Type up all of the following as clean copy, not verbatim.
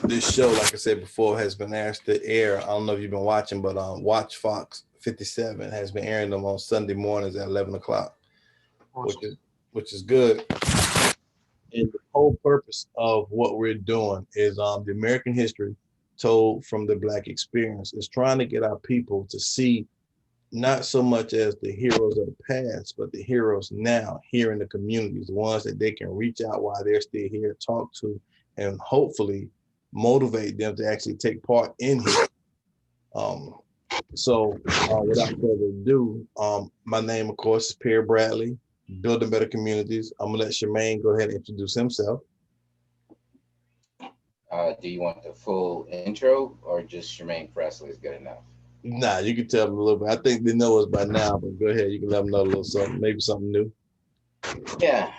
this show, like I said before, has been asked to air. I don't know if you've been watching, but Watch Fox 57 has been airing them on Sunday mornings at 11 o'clock, awesome. which is good. And the whole purpose of what we're doing is the American history told from the Black experience. Is trying to get our people to see not so much as the heroes of the past, but the heroes now here in the communities, the ones that they can reach out while they're still here, talk to, and hopefully motivate them to actually take part in here. So without further ado, my name, of course, is Perry Bradley, Building Better Communities. I'm gonna let Charmaine go ahead and introduce himself. Do you want the full intro or just Charmaine Presley is good enough? Nah, you can tell them a little bit. I think they know us by now, but go ahead. You can let them know a little something, maybe something new. Yeah.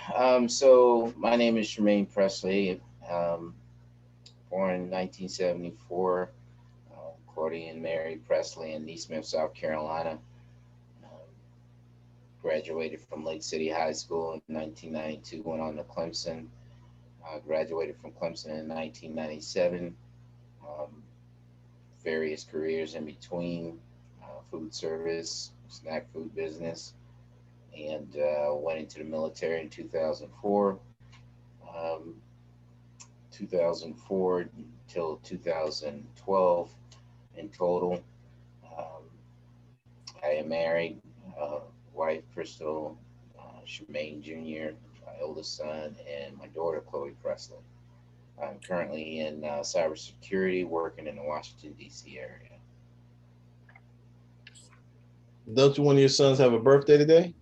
So my name is Charmaine Presley. Born in 1974. Courtney and Mary Presley in East Smith, South Carolina. Graduated from Lake City High School in 1992. Went on to Clemson. Graduated from Clemson in 1997. Various careers in between, food service, snack food business, and went into the military in 2004. 2004 until 2012 in total. I am married, wife Crystal, Charmaine Jr., my oldest son, and my daughter Chloe Presley. I'm currently in cybersecurity, working in the Washington, D.C. area. Don't one of your sons have a birthday today?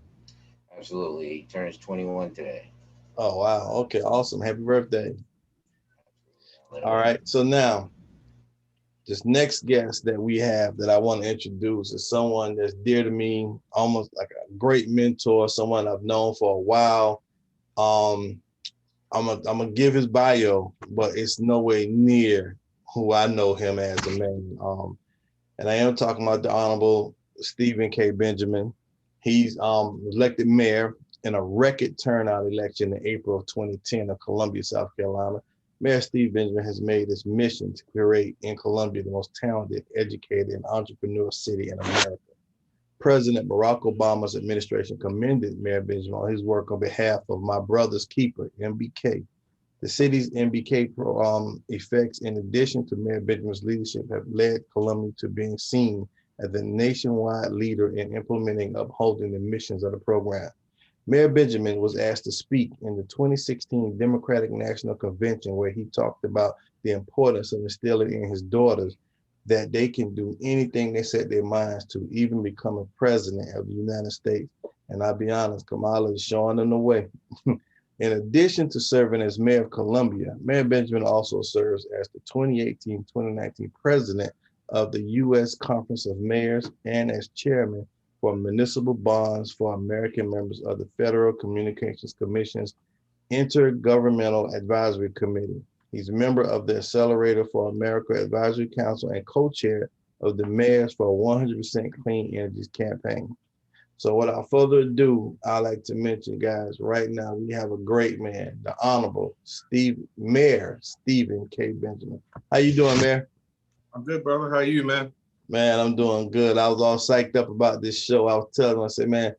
Absolutely. He turns 21 today. Oh, wow. Okay, awesome. Happy birthday. All right. So now, this next guest that we have that I want to introduce is someone that's dear to me, almost like a great mentor, someone I've known for a while. I'm gonna give his bio, but it's no way near who I know him as a man. And I am talking about the Honorable Stephen K. Benjamin. He's elected mayor in a record turnout election in April of 2010 of Columbia, South Carolina. Mayor Steve Benjamin has made his mission to create in Columbia the most talented, educated, and entrepreneurial city in America. President Barack Obama's administration commended Mayor Benjamin on his work on behalf of my brother's keeper, MBK. The city's MBK effects, in addition to Mayor Benjamin's leadership, have led Columbia to being seen as the nationwide leader in implementing and upholding the missions of the program. Mayor Benjamin was asked to speak in the 2016 Democratic National Convention, where he talked about the importance of instilling in his daughters that they can do anything they set their minds to, even become a president of the United States. And I'll be honest, Kamala is showing them the way. In addition to serving as mayor of Columbia, Mayor Benjamin also serves as the 2018-2019 president of the U.S. Conference of Mayors and as chairman for municipal bonds for American members of the Federal Communications Commission's Intergovernmental Advisory Committee. He's a member of the Accelerator for America Advisory Council and co-chair of the Mayors for 100% Clean Energy campaign. So without further ado, I'd like to mention, guys, right now we have a great man, the Honorable Mayor Stephen K. Benjamin. How you doing, Mayor? I'm good, brother. How are you, man? Man, I'm doing good. I was all psyched up about this show. I was telling him, I said, man,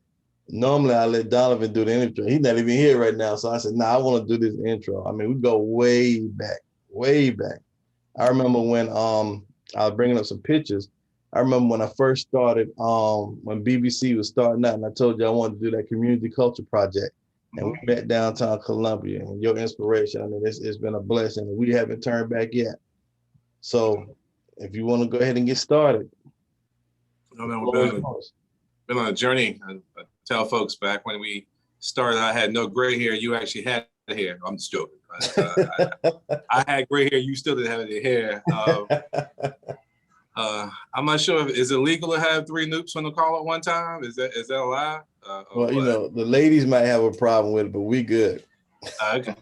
normally I let Donovan do the intro. He's not even here right now. So I said, I want to do this intro. I mean, we go way back, way back. I remember when I was bringing up some pictures. I remember when I first started, when BBC was starting out, and I told you I wanted to do that community culture project. And we met downtown Columbia, and your inspiration, I mean, it's been a blessing. We haven't turned back yet. So if you want to go ahead and get started. No, man, we've been on a journey. I tell folks back when we started, I had no gray hair. You actually had hair. I'm just joking. I had gray hair. You still didn't have any hair. I'm not sure. Is it legal to have 3 noops on the call at one time? Is that a lie? Well, you know, the ladies might have a problem with it, but we good. Okay.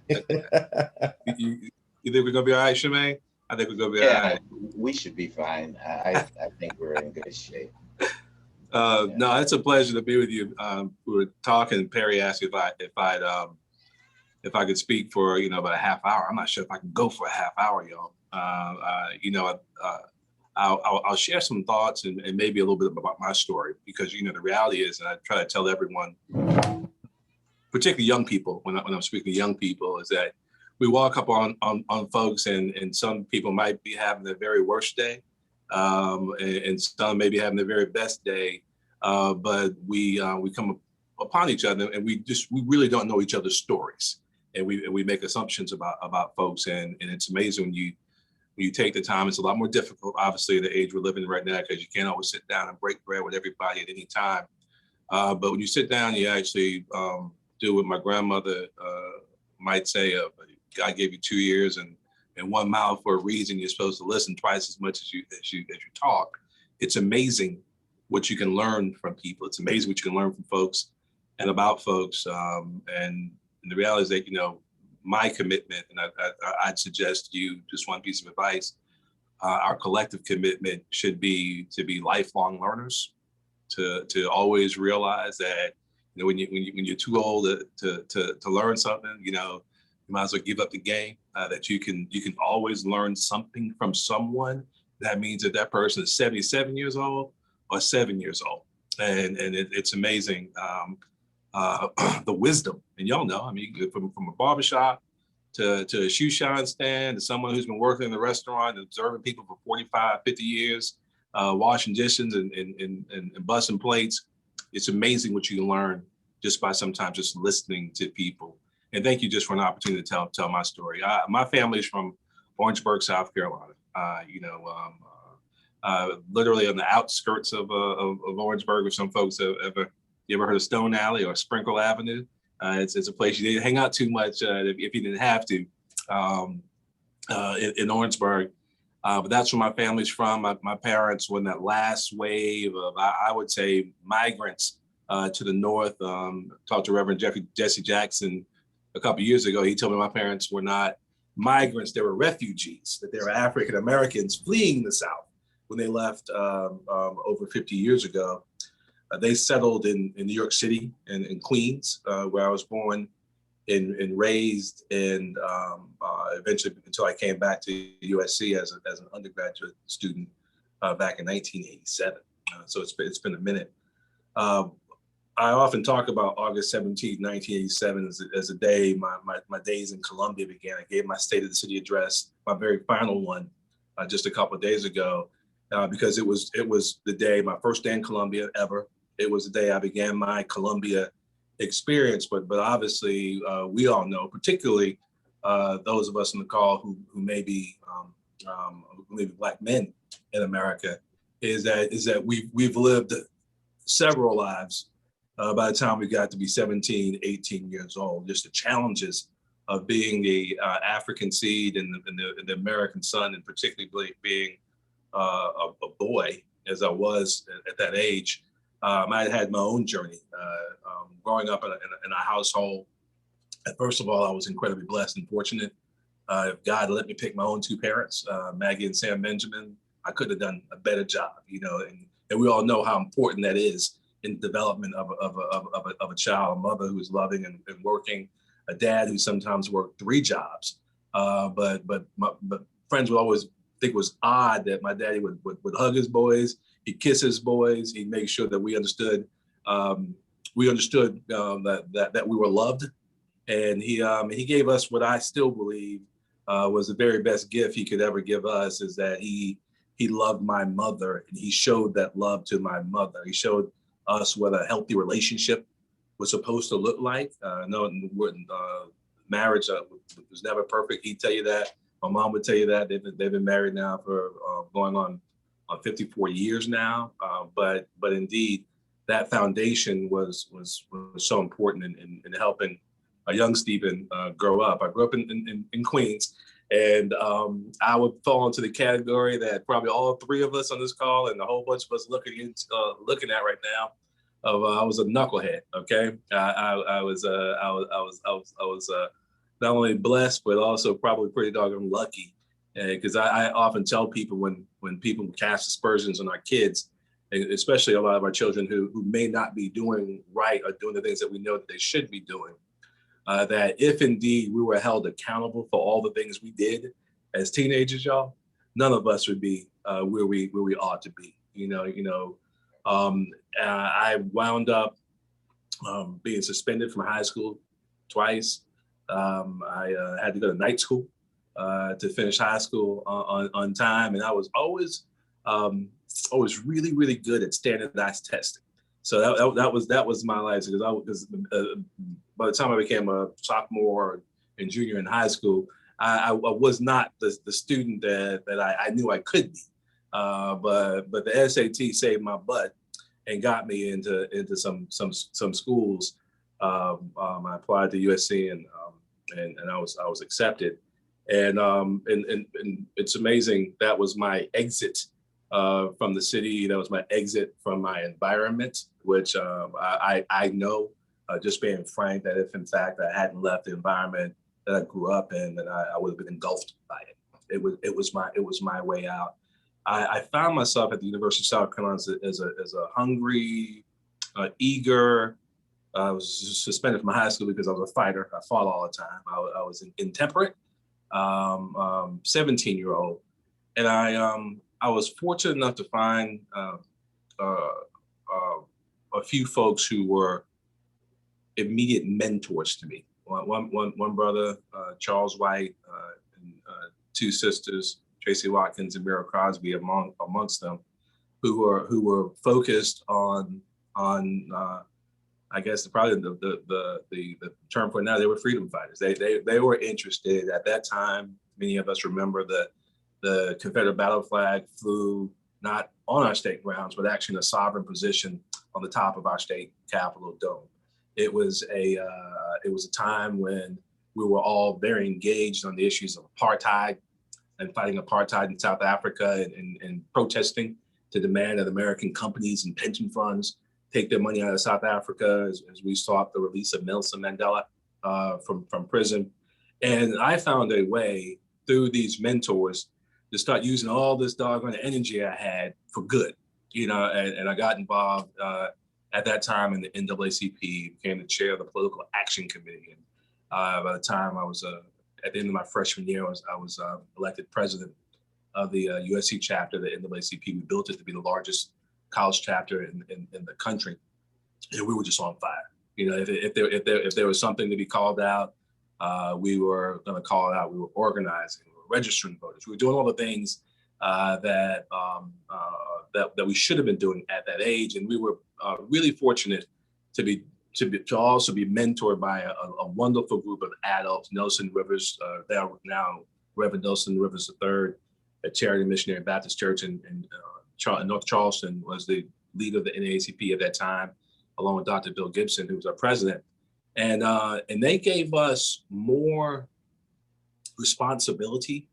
You think we're gonna be all right, Charmaine? I think we're gonna be all right. We should be fine. I think we're in good shape. No, it's a pleasure to be with you. We were talking. Perry asked if I'd if I could speak for, about a half hour. I'm not sure if I can go for a half hour, y'all. I'll share some thoughts and maybe a little bit about my story, because, the reality is, and I try to tell everyone, particularly young people, when I'm speaking to young people, is that we walk up on folks, and some people might be having their very worst day, and some may be having their very best day, but we come upon each other, and we really don't know each other's stories, and we make assumptions about folks, and it's amazing when you take the time. It's a lot more difficult, obviously, in the age we're living in right now, because you can't always sit down and break bread with everybody at any time. But when you sit down, you actually do what my grandmother might say: God gave you 2 ears and 1 mouth for a reason. You're supposed to listen twice as much as you talk. It's amazing what you can learn from people. It's amazing what you can learn from folks and about folks. And the reality is that, my commitment, and I'd suggest to you just one piece of advice: our collective commitment should be to be lifelong learners, to always realize that, when you're too old to learn something, you might as well give up the game. That you can always learn something from someone. That means that person is 77 years old or 7 years old, and it's amazing. The wisdom, and y'all know, from a barbershop to a shoe shine stand, to someone who's been working in the restaurant and observing people for 45, 50 years, washing dishes and busting plates. It's amazing what you can learn just by sometimes just listening to people. And thank you just for an opportunity to tell my story. My family is from Orangeburg, South Carolina. Literally on the outskirts of Orangeburg. If some folks you ever heard of Stone Alley or Sprinkle Avenue? It's a place you didn't hang out too much if you didn't have to in Orangeburg. But that's where my family's from. My parents were in that last wave of, I would say, migrants to the north. Talked to Reverend Jesse Jackson a couple of years ago. He told me my parents were not migrants, they were refugees, that they were African Americans fleeing the South when they left over 50 years ago. They settled in New York City and in Queens, where I was born and raised, and eventually until I came back to USC as an undergraduate student back in 1987. So it's been a minute. I often talk about August 17, 1987 as a day my days in Columbia began. I gave my State of the City address, my very final one, just a couple of days ago, because it was the day, my first day in Columbia ever. It was the day I began my Columbia experience. But obviously, we all know, particularly those of us on the call who may be maybe Black men in America, is that we've lived several lives by the time we got to be 17, 18 years old. Just the challenges of being the African seed and the American son, and particularly being a boy, as I was at that age. I had my own journey growing up in a household. First of all, I was incredibly blessed and fortunate. God let me pick my own two parents, Maggie and Sam Benjamin. I could have done a better job, and we all know how important that is in the development of a child. A mother who is loving and working, a dad who sometimes worked 3 jobs. But friends would always think it was odd that my daddy would hug his boys, he'd kiss his boys, he'd make sure that we understood that we were loved, and he gave us what I still believe was the very best gift he could ever give us, is that he loved my mother, and he showed that love to my mother. He showed us what a healthy relationship was supposed to look like. No, marriage was never perfect. He'd tell you that. My mom would tell you that. They've been married now for going on 54 years now. But indeed, that foundation was so important in helping a young Stephen grow up. I grew up in Queens, and I would fall into the category that probably all 3 of us on this call and a whole bunch of us looking at right now. I was a knucklehead. Okay, I was not only blessed, but also probably pretty doggone lucky, because I often tell people when people cast aspersions on our kids, especially a lot of our children who may not be doing right or doing the things that we know that they should be doing, that if indeed we were held accountable for all the things we did as teenagers, y'all, none of us would be where we ought to be. I wound up being suspended from high school twice. I had to go to night school to finish high school on time, and I was always really, really good at standardized testing. So that was my life, because by the time I became a sophomore and junior in high school, I was not the student that I knew I could be. But the SAT saved my butt and got me into some schools. I applied to USC and I was accepted. And it's amazing. That was my exit from the city. That was my exit from my environment, which I know, just being frank, that if in fact I hadn't left the environment that I grew up in, then I would have been engulfed by it. It was my way out. I found myself at the University of South Carolina as a hungry, eager. I was suspended from high school because I was a fighter. I fought all the time. I was an intemperate 17-year-old, and I was fortunate enough to find a few folks who were immediate mentors to me. One brother, Charles White, and two sisters, Tracy Watkins and Mira Crosby, amongst them, who were focused on I guess probably the term for now, they were freedom fighters. They were interested at that time. Many of us remember the Confederate battle flag flew not on our state grounds, but actually in a sovereign position on the top of our state capitol dome. It was a time when we were all very engaged on the issues of apartheid and fighting apartheid in South Africa and protesting to demand that American companies and pension funds take their money out of South Africa as we sought the release of Nelson Mandela from prison. And I found a way through these mentors to start using all this doggone energy I had for good, and I got involved at that time in the NAACP, became the chair of the Political Action Committee. And by the time I was at the end of my freshman year, I was elected president of the USC chapter of the NAACP. We built it to be the largest college chapter in the country, and we were just on fire. If there was something to be called out, we were going to call it out. We were organizing, we were registering voters, we were doing all the things that we should have been doing at that age, and we were really fortunate to also be mentored by a wonderful group of adults. Nelson Rivers, now Reverend Nelson Rivers III at Charity Missionary Baptist Church in North Charleston, was the leader of the NAACP at that time, along with Dr. Bill Gibson, who was our president. And they gave us more responsibility,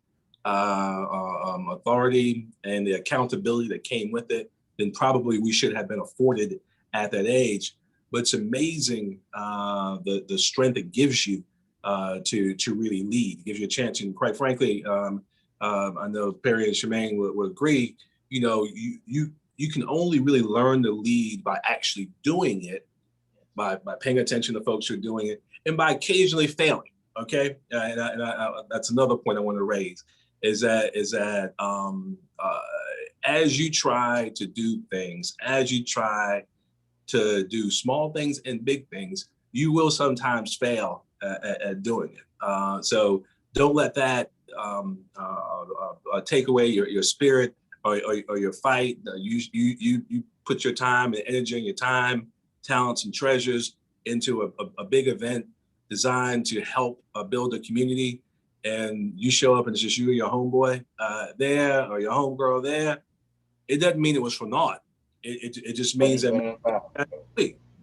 authority, and the accountability that came with it than probably we should have been afforded at that age. But it's amazing the strength it gives you to really lead. It gives you a chance. And quite frankly, I know Perry and Shemaine would agree, you can only really learn to lead by actually doing it, by paying attention to folks who are doing it, and by occasionally failing. Okay, and that's another point I want to raise, is that as you try to do things, as you try to do small things and big things, you will sometimes fail at doing it. So don't let that take away your spirit or your fight. You put your time and energy and your time, talents and treasures into a big event designed to help build a community, and you show up and it's just you and your homeboy there or your homegirl there. It doesn't mean it was for naught. It just means that,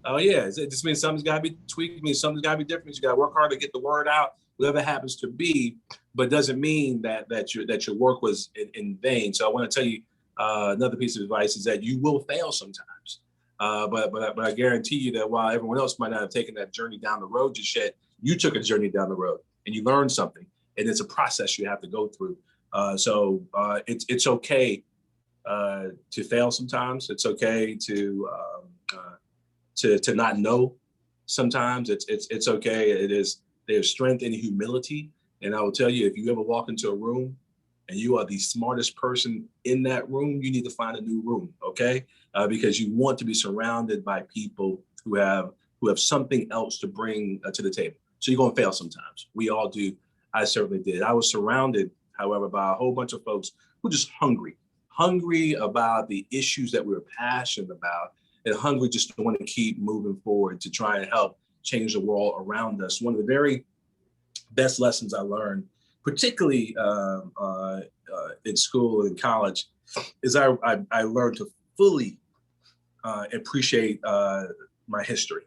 oh yeah, it just means something's got to be tweaked. It means something's got to be different. You got to work hard to get the word out, whatever it happens to be, but doesn't mean that your work was in vain. So I want to tell you another piece of advice is that you will fail sometimes. But I guarantee you that while everyone else might not have taken that journey down the road just yet, you took a journey down the road and you learned something, and it's a process you have to go through. So it's okay to fail sometimes. It's okay to not know sometimes it's okay. There's strength in humility. And I will tell you, if you ever walk into a room and you are the smartest person in that room, you need to find a new room, okay? Because you want to be surrounded by people who have something else to bring to the table. So you're gonna fail sometimes. We all do. I certainly did. I was surrounded, however, by a whole bunch of folks who are just hungry about the issues that we were passionate about, and hungry just to want to keep moving forward to try and help change the world around us. One of the very best lessons I learned, particularly in school and college, is I learned to fully appreciate my history,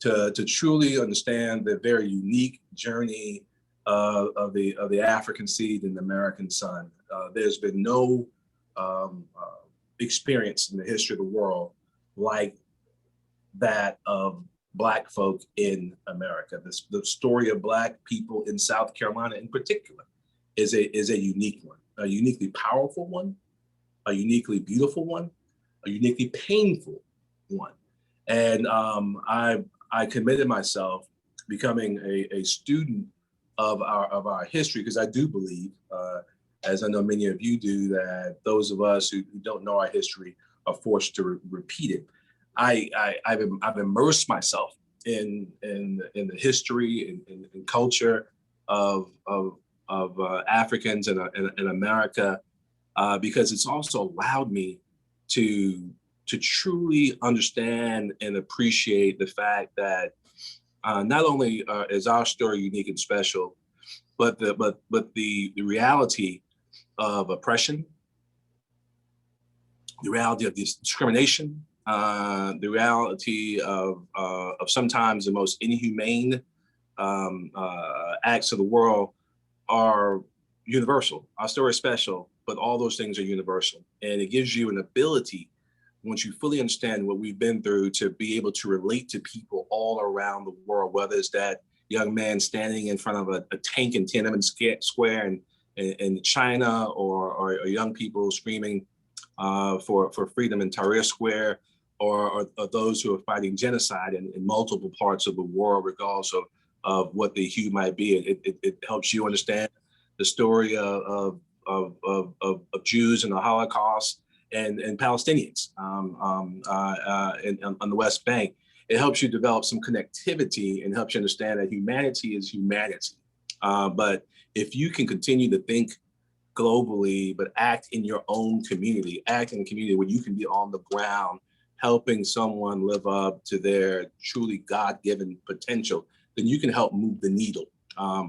to truly understand the very unique journey of the African seed and the American son. There's been no experience in the history of the world like that of Black folk in America. The story of Black people in South Carolina in particular is a unique one, a uniquely powerful one, a uniquely beautiful one, a uniquely painful one. And I committed myself becoming a student of our history, because I do believe, as I know many of you do, that those of us who don't know our history are forced to repeat it. I've immersed myself in the history and culture of Africans in America, because it's also allowed me to truly understand and appreciate the fact that not only is our story unique and special, but the reality of oppression, the reality of discrimination, the reality of sometimes the most inhumane acts of the world are universal. Our story is special, but all those things are universal. And it gives you an ability, once you fully understand what we've been through, to be able to relate to people all around the world, whether it's that young man standing in front of a tank in Tiananmen Square in China, or young people screaming for freedom in Tahrir Square, or those who are fighting genocide in multiple parts of the world, regardless of what the hue might be. It helps you understand the story of Jews and the Holocaust and Palestinians on the West Bank. It helps you develop some connectivity and helps you understand that humanity is humanity. But if you can continue to think globally, but act in your own community, act in a community where you can be on the ground, helping someone live up to their truly God-given potential, then you can help move the needle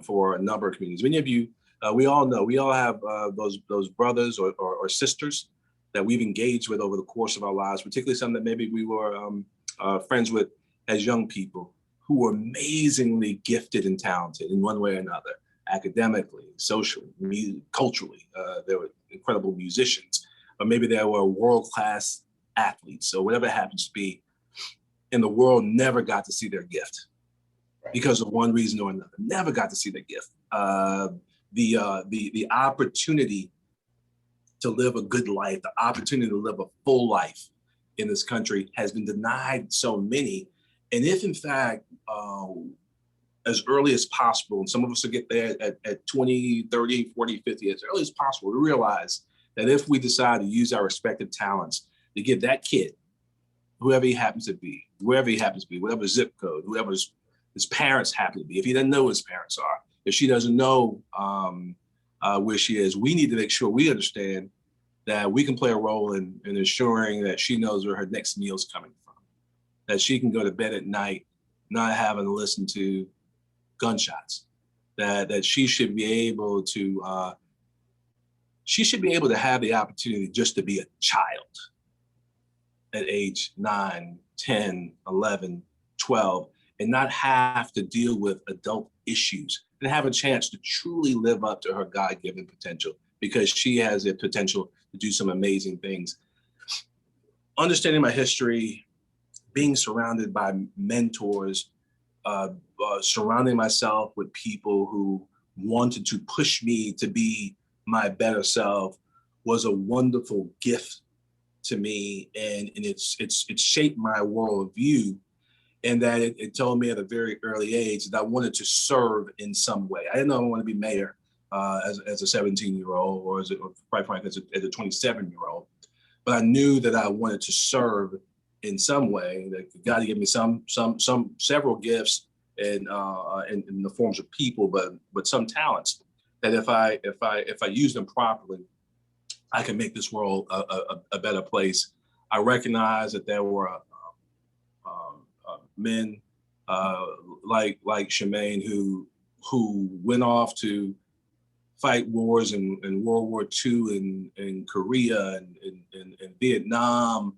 for a number of communities. Many of you, we all know, we all have those brothers or sisters that we've engaged with over the course of our lives, particularly some that maybe we were friends with as young people, who were amazingly gifted and talented in one way or another, academically, socially, culturally. They were incredible musicians, or maybe they were world-class athletes. So whatever it happens to be, and the world never got to see their gift because of one reason or another. Never got to see their gift. The opportunity to live a good life, the opportunity to live a full life in this country has been denied so many. And if in fact, as early as possible, and some of us will get there at 20, 30, 40, 50, as early as possible, we realize that if we decide to use our respective talents to give that kid, whoever he happens to be, wherever he happens to be, whatever zip code, whoever his parents happen to be, if he doesn't know who his parents are, if she doesn't know where she is, we need to make sure we understand that we can play a role in ensuring that she knows where her next meal is coming from, that she can go to bed at night not having to listen to gunshots, that she should be able to have the opportunity just to be a child at age 9, 10, 11, 12, and not have to deal with adult issues, and have a chance to truly live up to her God-given potential, because she has the potential to do some amazing things. Understanding my history, being surrounded by mentors, surrounding myself with people who wanted to push me to be my better self was a wonderful gift to me, and it's shaped my worldview and that it told me at a very early age that I wanted to serve in some way. I didn't know I wanted to be mayor as a 17-year-old or quite frankly, as a 27-year-old. But I knew that I wanted to serve in some way. That God gave me several gifts in the forms of people, but some talents that if I use them properly, I can make this world a better place. I recognize that there were men like Shemaine who went off to fight wars in World War II in Korea and Vietnam,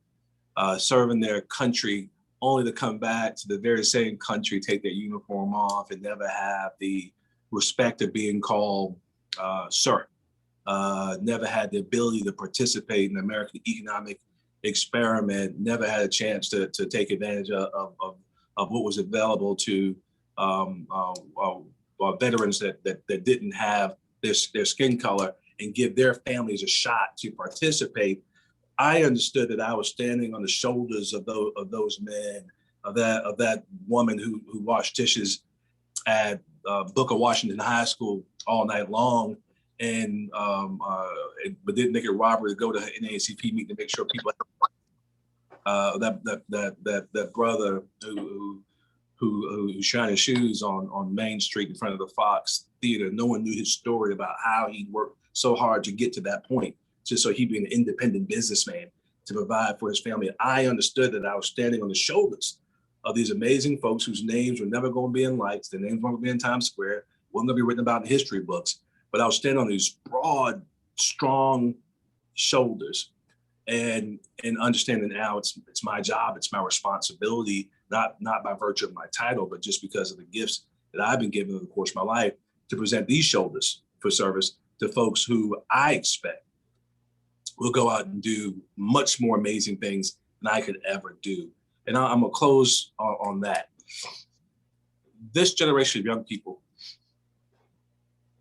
serving their country, only to come back to the very same country, take their uniform off, and never have the respect of being called sir. Never had the ability to participate in the American economic experiment, never had a chance to take advantage of what was available to veterans that didn't have their skin color and give their families a shot to participate. I understood that I was standing on the shoulders of those men, of that woman who washed dishes at Booker Washington High School all night long, and but didn't make it robbery to go to an NAACP meeting to make sure people that brother who shined his shoes on Main Street in front of the Fox Theater. No one knew his story about how he worked so hard to get to that point, just so he'd be an independent businessman to provide for his family. I understood that I was standing on the shoulders of these amazing folks whose names were never going to be in lights, their names weren't going to be in Times Square, wasn't going to be written about in history books, but I was standing on these broad, strong shoulders and understanding now it's my job, it's my responsibility, not by virtue of my title, but just because of the gifts that I've been given over the course of my life, to present these shoulders for service to folks who I expect will go out and do much more amazing things than I could ever do. And I'm gonna close on that. This generation of young people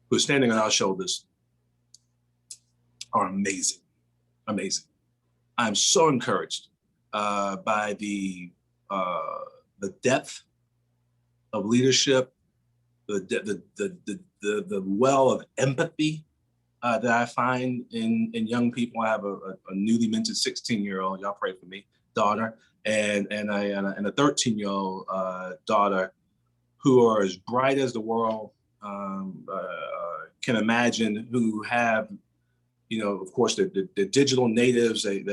who are standing on our shoulders are amazing, amazing. I'm so encouraged by the depth of leadership, the well of empathy that I find in young people. I have a newly minted 16-year-old, y'all pray for me, daughter, and a 13-year-old daughter who are as bright as the world can imagine, who have, of course, the digital natives. They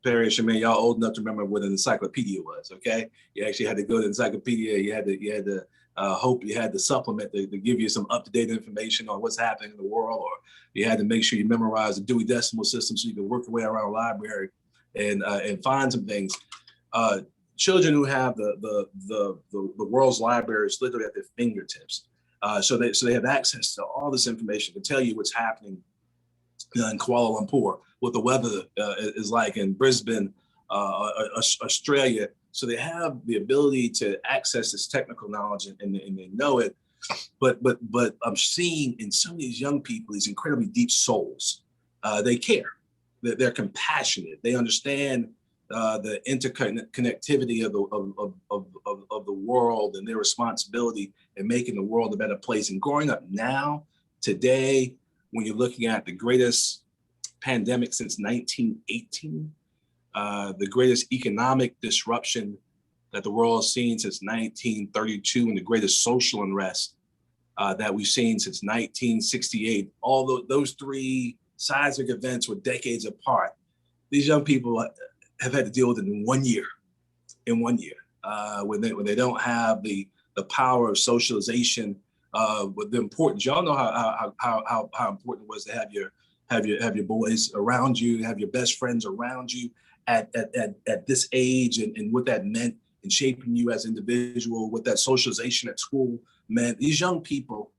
Perry and Shemaine, y'all old enough to remember what an encyclopedia was, okay? You actually had to go to the encyclopedia. You had to hope you had the supplement to give you some up-to-date information on what's happening in the world, or you had to make sure you memorize the Dewey Decimal System so you could work your way around a library and find some things. Children who have the world's libraries literally at their fingertips, so they have access to all this information to tell you what's happening in Kuala Lumpur, what the weather is like in Brisbane, Australia. So they have the ability to access this technical knowledge and they know it. But I'm seeing in some of these young people these incredibly deep souls. They care. They're compassionate. They understand the interconnectivity of the world and their responsibility in making the world a better place. And growing up now, today, when you're looking at the greatest pandemic since 1918, the greatest economic disruption that the world has seen since 1932, and the greatest social unrest that we've seen since 1968, all those three seismic events were decades apart. These young people have had to deal with it in 1 year, when they don't have the power of socialization, with the importance. Y'all know how important it was to have your boys around you, have your best friends around you at this age, and what that meant in shaping you as an individual, what that socialization at school meant. These young people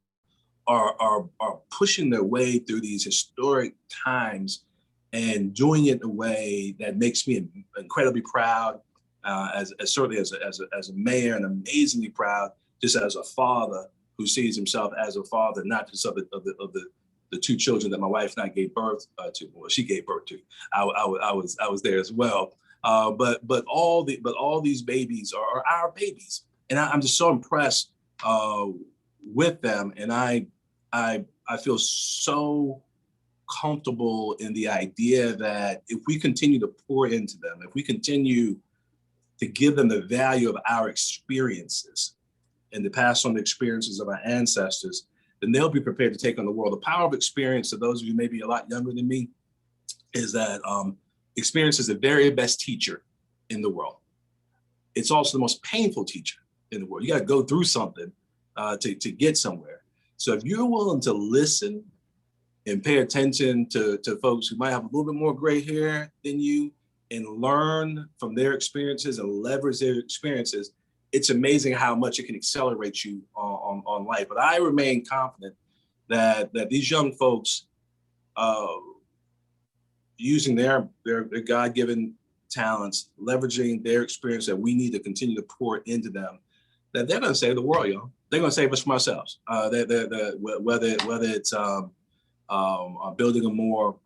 are pushing their way through these historic times and doing it in a way that makes me incredibly proud, as certainly as a mayor, and amazingly proud just as a father who sees himself as a father, not just of the two children that my wife and I gave birth to. Well, she gave birth to. I was there as well. But all these babies are our babies, and I'm just so impressed with them, and I feel so comfortable in the idea that if we continue to pour into them, if we continue to give them the value of our experiences and to pass on the experiences of our ancestors, then they'll be prepared to take on the world. The power of experience, to those of you maybe a lot younger than me, is that experience is the very best teacher in the world. It's also the most painful teacher in the world. You got to go through something to get somewhere. So if you're willing to listen and pay attention to folks who might have a little bit more gray hair than you and learn from their experiences and leverage their experiences, it's amazing how much it can accelerate you on life. But I remain confident that these young folks, using their God-given talents, leveraging their experience that we need to continue to pour into them, that they're going to save the world, y'all. They're going to save us from ourselves. Whether it's building a more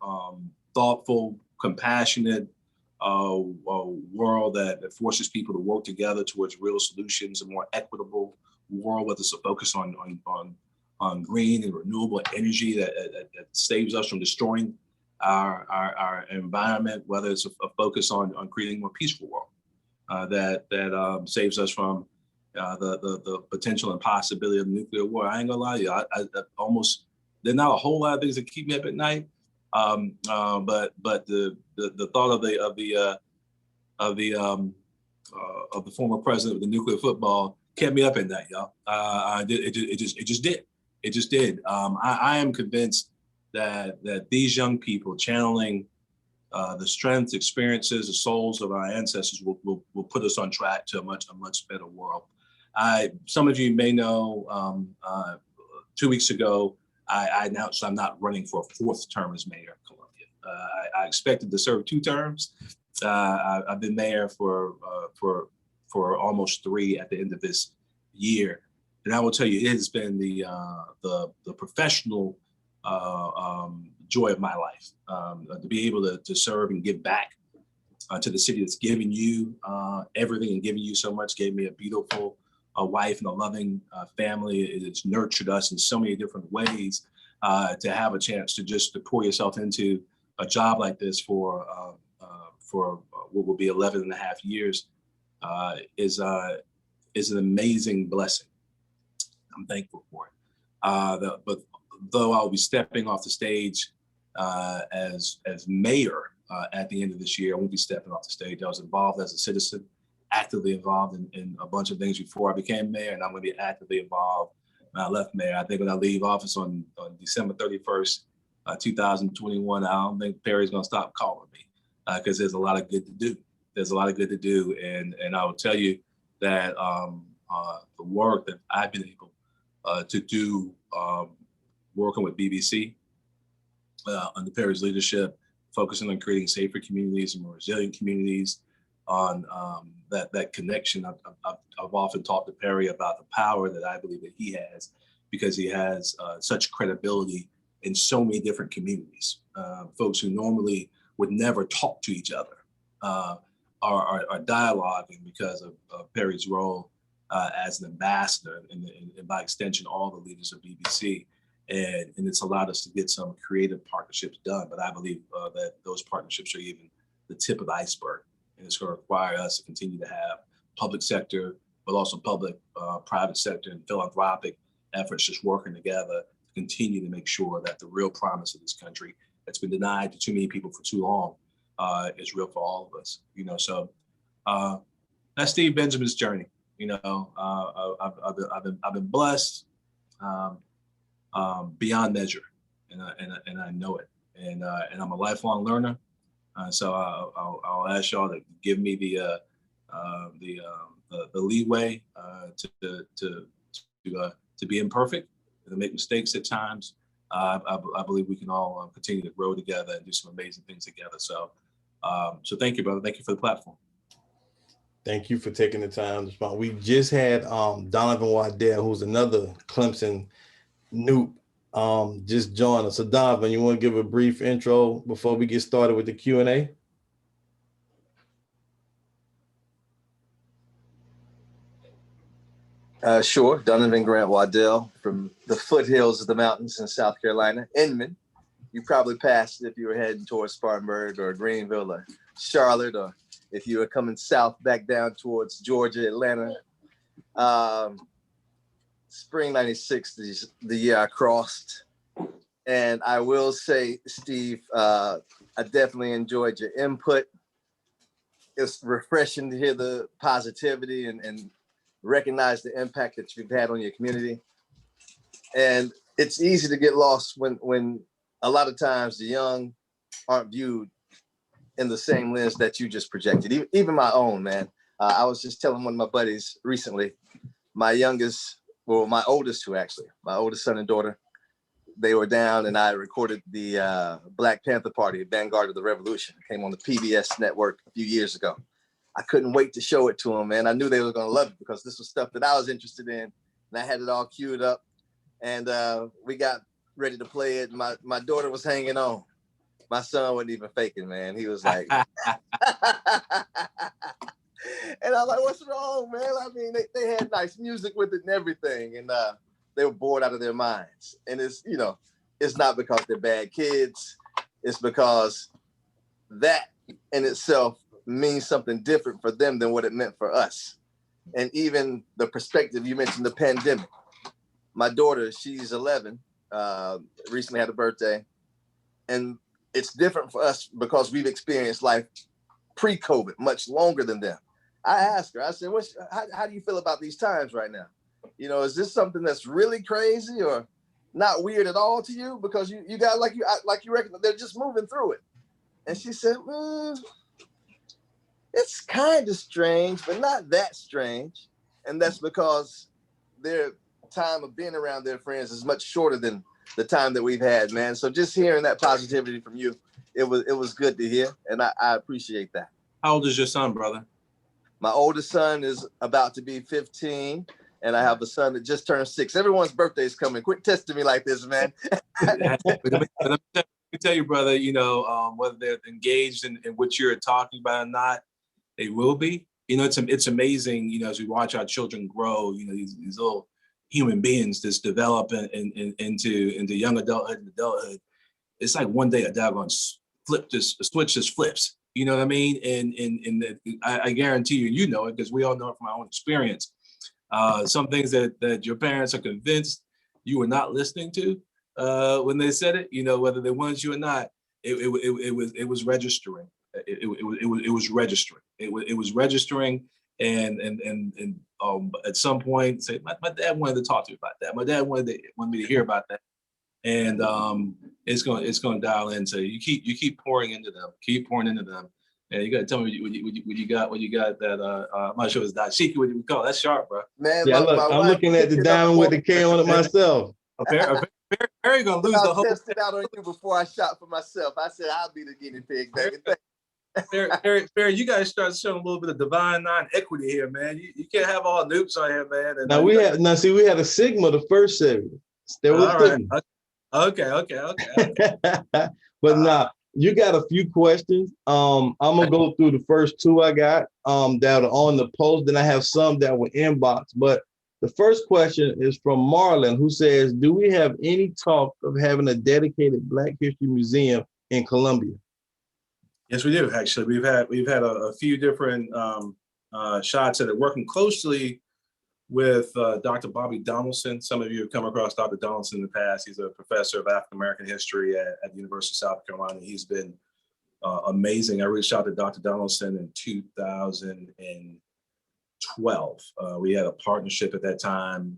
thoughtful, compassionate world that forces people to work together towards real solutions, a more equitable world, whether it's a focus on green and renewable energy that saves us from destroying our environment, whether it's a focus on creating a more peaceful world that saves us from the potential and possibility of nuclear war. I ain't gonna lie to you, I almost, there's not a whole lot of things that keep me up at night, but the thought of the former president of the nuclear football kept me up at night, y'all. It just did. I am convinced that these young people channeling the strengths, experiences, the souls of our ancestors will put us on track to a much better world. Some of you may know, 2 weeks ago, I announced I'm not running for a fourth term as mayor of Columbia. I expected to serve 2 terms. I've been mayor for almost 3 at the end of this year, and I will tell you, it has been the professional joy of my life, to be able to serve and give back to the city that's given you everything and giving you so much. Gave me a beautiful wife and a loving family. It has nurtured us in so many different ways. To have a chance to pour yourself into a job like this for what will be 11 and a half years is an amazing blessing. I'm thankful for it. But though I'll be stepping off the stage as mayor at the end of this year, I won't be stepping off the stage. I was involved as a citizen, actively involved in a bunch of things before I became mayor, and I'm going to be actively involved when I left mayor. I think when I leave office on December 31st, 2021, I don't think Perry's going to stop calling me because there's a lot of good to do. There's a lot of good to do, and I will tell you that the work that I've been able to do working with BBC under Perry's leadership, focusing on creating safer communities and more resilient communities, on that connection. I've often talked to Perry about the power that I believe that he has, because he has such credibility in so many different communities. Folks who normally would never talk to each other are dialoguing because of Perry's role as an ambassador, and by extension, all the leaders of BBC. And it's allowed us to get some creative partnerships done. But I believe that those partnerships are even the tip of the iceberg. And it's going to require us to continue to have public sector, but also public, private sector and philanthropic efforts just working together to continue to make sure that the real promise of this country that's been denied to too many people for too long is real for all of us. So that's Steve Benjamin's journey. I've been blessed beyond measure, and I know it. And I'm a lifelong learner. So I'll ask y'all to give me the leeway to be imperfect and to make mistakes at times. I believe we can all continue to grow together and do some amazing things together. So thank you, brother. Thank you for the platform. Thank you for taking the time to respond. We just had Donovan Waddell, who's another Clemson Newt, just join us. So Donovan, you want to give a brief intro before we get started with the Q&A? Sure. Donovan Waddell from the foothills of the mountains in South Carolina. Inman. You probably passed if you were heading towards Spartanburg or Greenville or Charlotte, or if you were coming south back down towards Georgia, Atlanta. Spring 96 is the year I crossed. And I will say, Steve, I definitely enjoyed your input. It's refreshing to hear the positivity and recognize the impact that you've had on your community. And it's easy to get lost when a lot of times the young aren't viewed in the same lens that you just projected. Even my own, man. I was just telling one of my buddies recently, my oldest two actually, my oldest son and daughter, they were down and I recorded the Black Panther Party, Vanguard of the Revolution. It came on the PBS network a few years ago. I couldn't wait to show it to them, man. I knew they were going to love it because this was stuff that I was interested in. And I had it all queued up. And we got ready to play it. My daughter was hanging on. My son wasn't even faking, man. He was like, and I'm like, what's wrong, man? I mean, they had nice music with it and everything. And they were bored out of their minds. And it's not because they're bad kids. It's because that in itself means something different for them than what it meant for us. And even the perspective, you mentioned the pandemic. My daughter, she's 11, recently had a birthday. And it's different for us because we've experienced life pre-COVID much longer than them. I asked her, I said, how do you feel about these times right now? Is this something that's really crazy or not weird at all to you? Because you got like you reckon they're just moving through it. And she said, it's kind of strange, but not that strange. And that's because their time of being around their friends is much shorter than the time that we've had, man. So just hearing that positivity from you, it was good to hear. And I appreciate that. How old is your son, brother? My oldest son is about to be 15. And I have a son that just turned 6. Everyone's birthday is coming. Quit testing me like this, man. Let me tell you, brother, whether they're engaged in what you're talking about or not, they will be. It's amazing, as we watch our children grow, these little human beings just develop into young adulthood and adulthood. It's like one day a doggone switch just flips. You know what I mean? And I guarantee you know it because we all know it from our own experience. Some things that your parents are convinced you were not listening to when they said it, whether they wanted you or not, it was registering. It was registering. It was registering, and at some point, say my dad wanted to talk to me about that. My dad wanted me to hear about that, and it's going to dial in. So you keep pouring into them. And you got to tell me what you got that I'm not sure it's dashiki. What do we call it? That's sharp, bro. Man, yeah, I'm looking at the diamond with the K on it myself. Barry gonna lose the whole. I tested out on you before I shot for myself. I said I'll be the guinea pig, baby. Barry, you guys start showing a little bit of divine non-equity here, man. You can't have all noobs on here, man. And now we had a Sigma the first series. There was right. Okay. But nah, you got a few questions. I'm gonna go through the first 2 I got that are on the post. Then I have some that were inbox. But the first question is from Marlon, who says, "Do we have any talk of having a dedicated Black History Museum in Columbia?" Yes, we do. Actually, we've had a few different shots at it, working closely with Dr. Bobby Donaldson. Some of you have come across Dr. Donaldson in the past. He's a professor of African American history at the University of South Carolina. He's been amazing. I reached out to Dr. Donaldson in 2012. We had a partnership at that time,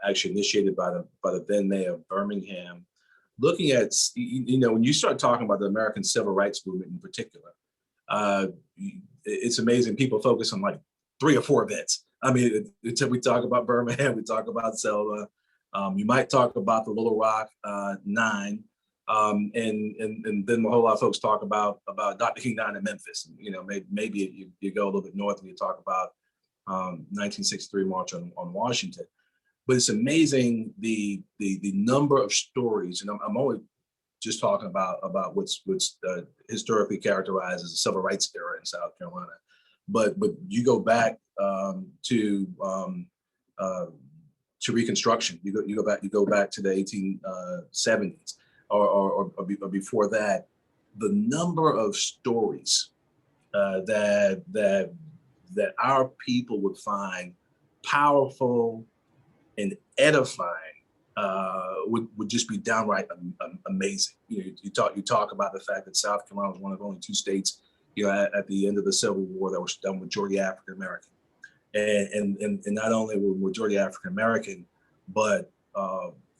actually initiated by the then mayor of Birmingham, looking at, when you start talking about the American Civil Rights Movement in particular, it's amazing. People focus on like 3 or 4 events. I mean, until we talk about Birmingham, we talk about Selma. You might talk about the Little Rock 9, and then a whole lot of folks talk about Dr. King 9 in Memphis. Maybe you go a little bit north and you talk about 1963 March on Washington. But it's amazing the number of stories, and I'm only just talking about what's historically characterized as the civil rights era in South Carolina. But you go back to Reconstruction. You go back to the 1870s or before that. The number of stories that our people would find powerful and edifying would just be downright amazing. You talk about the fact that South Carolina was one of only 2 states, at the end of the Civil War that was done majority African American, and not only were majority African American, but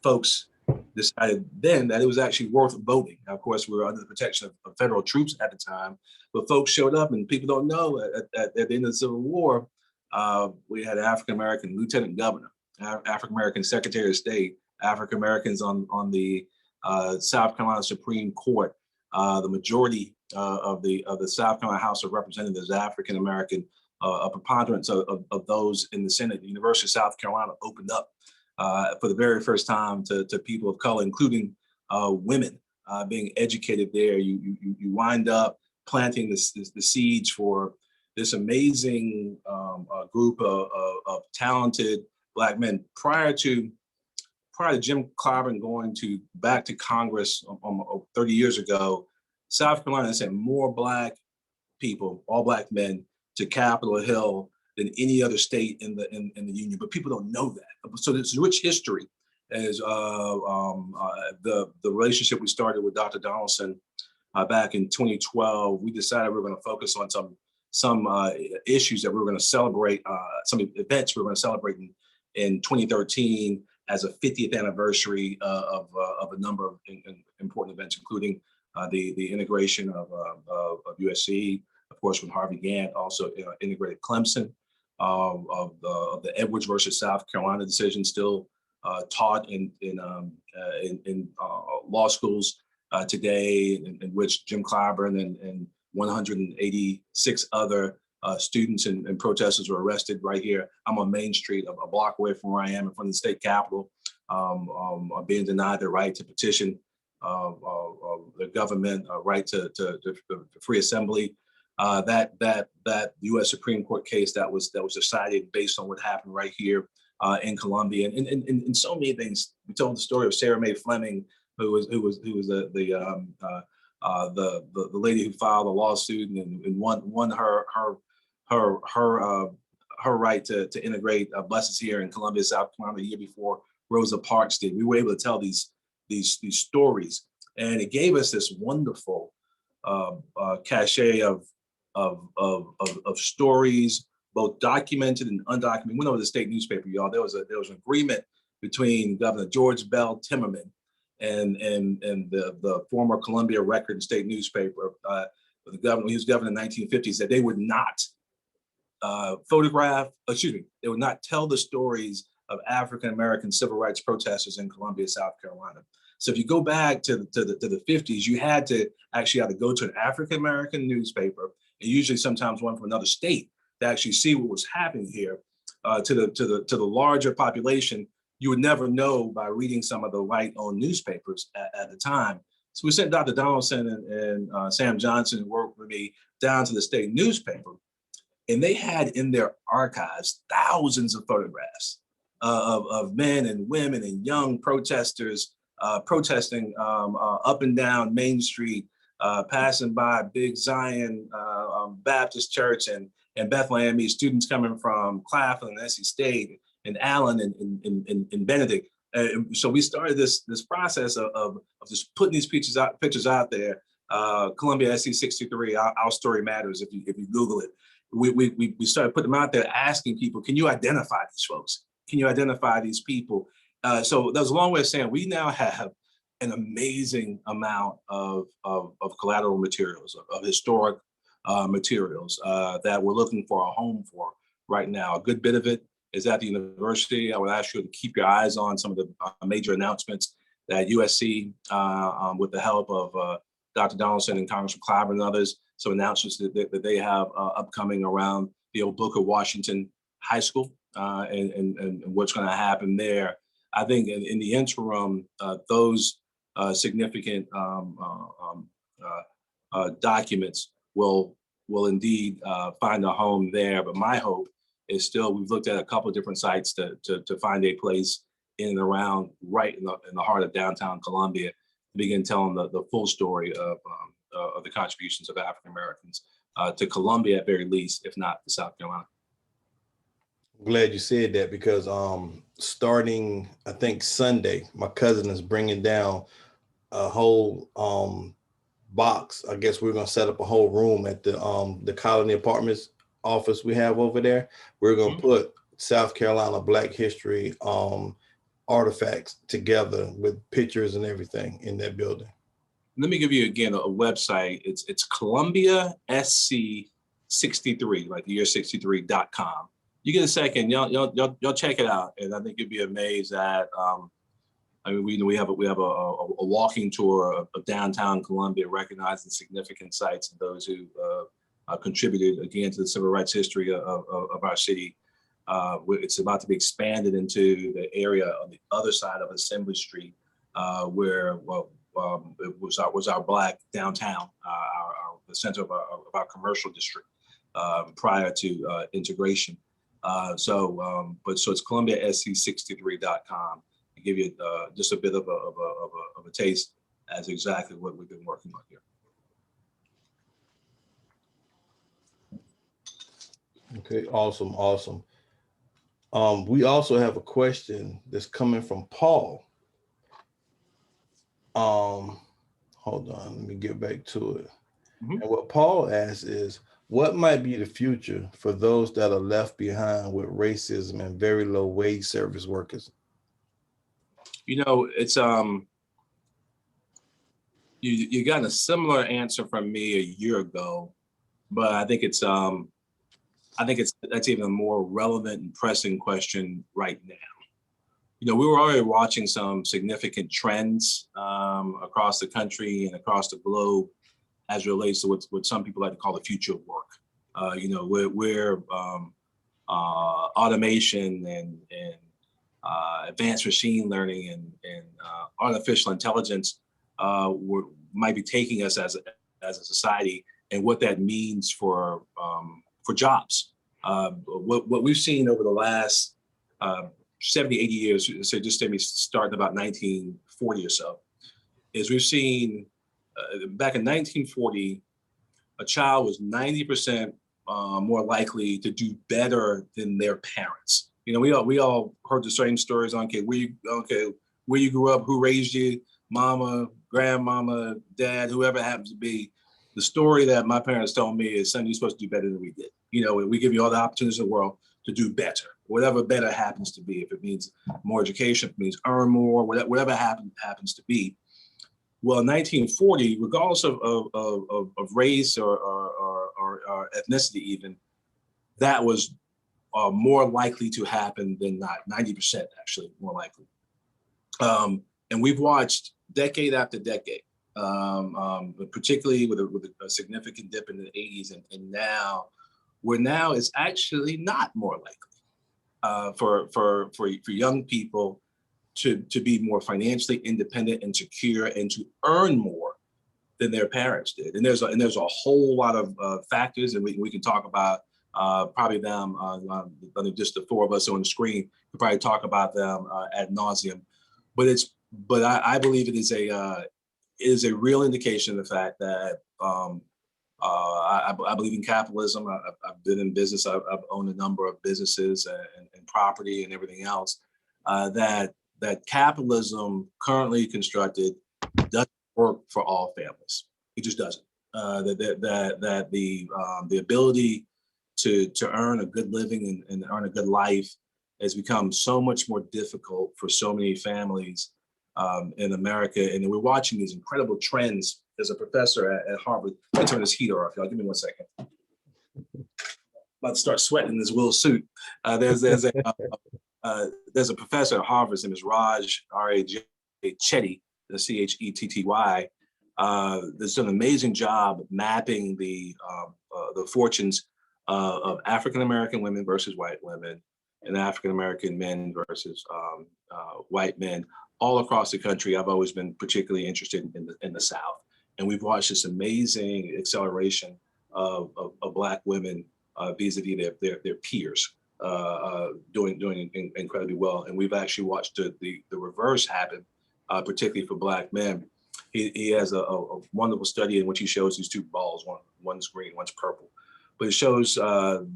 folks decided then that it was actually worth voting. Now, of course, we were under the protection of federal troops at the time, but folks showed up, and people don't know at the end of the Civil War, we had an African American lieutenant governor, African American secretary of state, African Americans on the South Carolina Supreme Court. The majority of the South Carolina House of Representatives African American. A preponderance of those in the Senate. The University of South Carolina opened up for the very first time to people of color, including women being educated there. You wind up planting the seeds for this amazing group of talented Black men. Prior to Jim Clyburn going back to Congress 30 years ago, South Carolina sent more Black people, all Black men, to Capitol Hill than any other state in the union, but people don't know that. So there's rich history as the relationship we started with Dr. Donaldson back in 2012. We decided we were going to focus on some issues that we were going to celebrate, some events we were going to celebrate in 2013 as a 50th anniversary of a number of important events, including the integration of USC. Of course, when Harvey Gantt also integrated Clemson, of the Edwards versus South Carolina decision, still taught in law schools today, in which Jim Clyburn and 186 other students and protesters were arrested right here. I'm on Main Street, a block away from where I am, in front of the state capitol, being denied their right to petition the government, right to free assembly. That U.S. Supreme Court case that was decided based on what happened right here in Columbia, and so many things. We told the story of Sarah May Fleming, who was the lady who filed a lawsuit and won her right to integrate buses here in Columbia, South Carolina, the year before Rosa Parks did. We were able to tell these stories, and it gave us this wonderful cachet of stories, both documented and undocumented. We went over the state newspaper, y'all. There was an agreement between Governor George Bell Timmerman and the former Columbia Record and State newspaper. The governor, he was governor in the 1950s, that they would not they would not tell the stories of African American civil rights protesters in Columbia, South Carolina. So if you go back to the 50s, you had to go to an African American newspaper, and usually sometimes one from another state, to actually see what was happening here. To the larger population, you would never know by reading some of the white-owned newspapers at the time. So we sent Dr. Donaldson and Sam Johnson, who worked with me, down to the state newspaper, and they had in their archives thousands of photographs of men and women and young protesters protesting up and down Main Street, passing by Big Zion Baptist Church and Bethlehem, these students coming from Claflin and NC State and Allen and Benedict. So we started this process of just putting these pictures out there. Columbia SC 63, our story matters. If you Google it, we started putting them out there, asking people, can you identify these folks? Can you identify these people? So that was a long way of saying we now have an amazing amount of collateral materials, of historic materials that we're looking for a home for right now. A good bit of it is at the university. I would ask you to keep your eyes on some of the major announcements that USC, with the help of Dr. Donaldson and Congressman Clyburn and others, some announcements that they have upcoming around the old Booker Washington High School and what's going to happen there. I think in the interim, those significant documents will will indeed find a home there. But my hope is still, we've looked at a couple of different sites to find a place in and around, right in the heart of downtown Columbia, to begin telling the full story of the contributions of African Americans to Columbia at very least, if not to South Carolina. I'm glad you said that, because starting, I think Sunday, my cousin is bringing down a whole box. I guess we're gonna set up a whole room at the Colony Apartments office we have over there. We're gonna put South Carolina Black History artifacts together with pictures and everything in that building. Let me give you again a website. It's Columbia SC 63, like the year 63.com. You get a second, y'all check it out, and I think you'll be amazed at. I mean, we have a walking tour of downtown Columbia, recognizing significant sites and those who contributed again to the civil rights history of our city. It's about to be expanded into the area on the other side of Assembly Street, where it was our Black downtown, the center of our commercial district prior to integration. So it's ColumbiaSC63.com. To give you just a bit of a taste as exactly what we've been working on here. Okay, awesome. We also have a question that's coming from Paul. Hold on, let me get back to it. And what Paul asks is, what might be the future for those that are left behind with racism and very low wage service workers? You know, it's you got a similar answer from me a year ago, but I think that's even a more relevant and pressing question right now. You know, we were already watching some significant trends across the country and across the globe as it relates to what some people like to call the future of work. You know, where automation and advanced machine learning and artificial intelligence might be taking us as a society, and what that means for jobs. What we've seen over the last 70, 80 years, so just maybe starting about 1940 or so, is we've seen back in 1940, a child was 90% more likely to do better than their parents. You know, we all heard the same stories on where you grew up, who raised you, mama, grandmama, dad, whoever happens to be. The story that my parents told me is, son, you're supposed to do better than we did. You know, we give you all the opportunities in the world to do better, whatever better happens to be. If it means more education, if it means earn more, whatever happens to be. Well, in 1940, regardless of race or ethnicity even, that was more likely to happen than not, 90% actually more likely. And we've watched decade after decade, particularly with a significant dip in the 80s, and now it's actually not more likely for young people to be more financially independent and secure and to earn more than their parents did. And there's a whole lot of factors, and we can talk about probably them, just the four of us on the screen, could probably talk about them ad nauseum. But I believe it is a real indication of the fact that I believe in capitalism. I've been in business. I've owned a number of businesses and property and everything else. That capitalism currently constructed doesn't work for all families. It just doesn't. That the ability to earn a good living and earn a good life has become so much more difficult for so many families in America. And we're watching these incredible trends. There's a professor at Harvard. Let me turn this heater off, y'all. Give me 1 second. About to start sweating in this wool suit. There's a professor at Harvard. His name is Raj, R-A-J Chetty, the C-H-E-T-T-Y. There's done an amazing job mapping the fortunes of African-American women versus white women, and African-American men versus white men all across the country. I've always been particularly interested in the South. And we've watched this amazing acceleration of Black women vis-a-vis their peers doing incredibly well. And we've actually watched the reverse happen, particularly for Black men. He has a wonderful study in which he shows these two balls, one's green, one's purple. But it shows the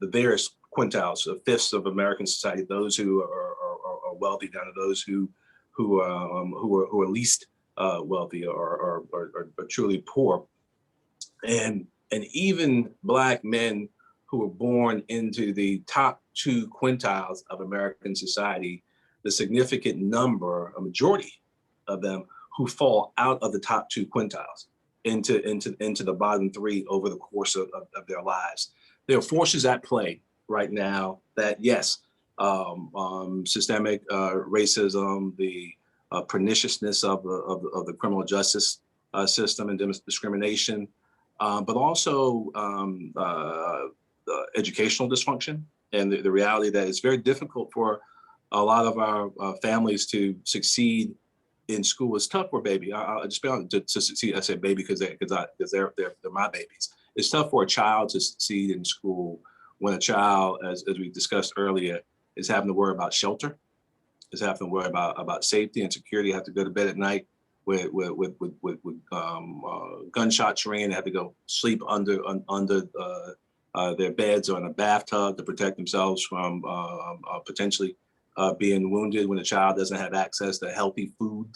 various quintiles, fifths of American society, those who are wealthy down to those who are least wealthy or truly poor, and even Black men who were born into the top two quintiles of American society, the significant number, a majority of them, who fall out of the top two quintiles into the bottom three over the course of their lives. There are forces at play right now that, yes, systemic racism, the perniciousness of the criminal justice system and discrimination, but also educational dysfunction and the reality that it's very difficult for a lot of our families to succeed in school. It's tough for a baby. I'll just be honest, to succeed. I say baby because they're my babies. It's tough for a child to succeed in school when a child, as we discussed earlier, is having to worry about shelter, is having to worry about safety and security, have to go to bed at night with gunshots ringing, have to go sleep under their beds or in a bathtub to protect themselves from potentially being wounded when a child doesn't have access to healthy food.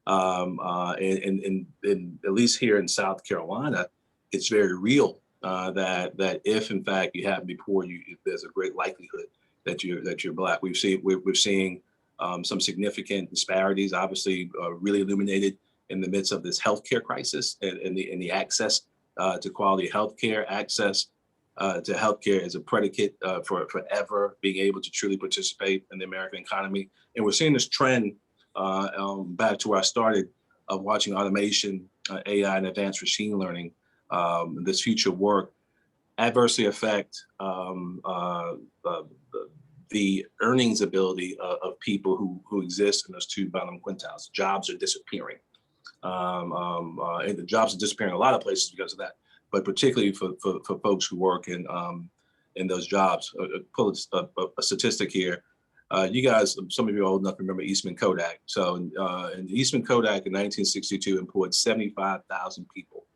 And at least here in South Carolina, it's very real that if in fact you happen to be poor, there's a great likelihood that you're Black. We're seeing some significant disparities, obviously really illuminated in the midst of this healthcare crisis and the access to quality healthcare. Access to healthcare is a predicate for forever being able to truly participate in the American economy. And we're seeing this trend back to where I started of watching automation, AI, and advanced machine learning, this future work adversely affect the earnings ability of people who exist in those two bottom quintiles. Jobs are disappearing. And the jobs are disappearing in a lot of places because of that, but particularly for folks who work in those jobs. Pull a statistic here. You guys, some of you are old enough to remember Eastman Kodak. So in Eastman Kodak in 1962 employed 75,000 people.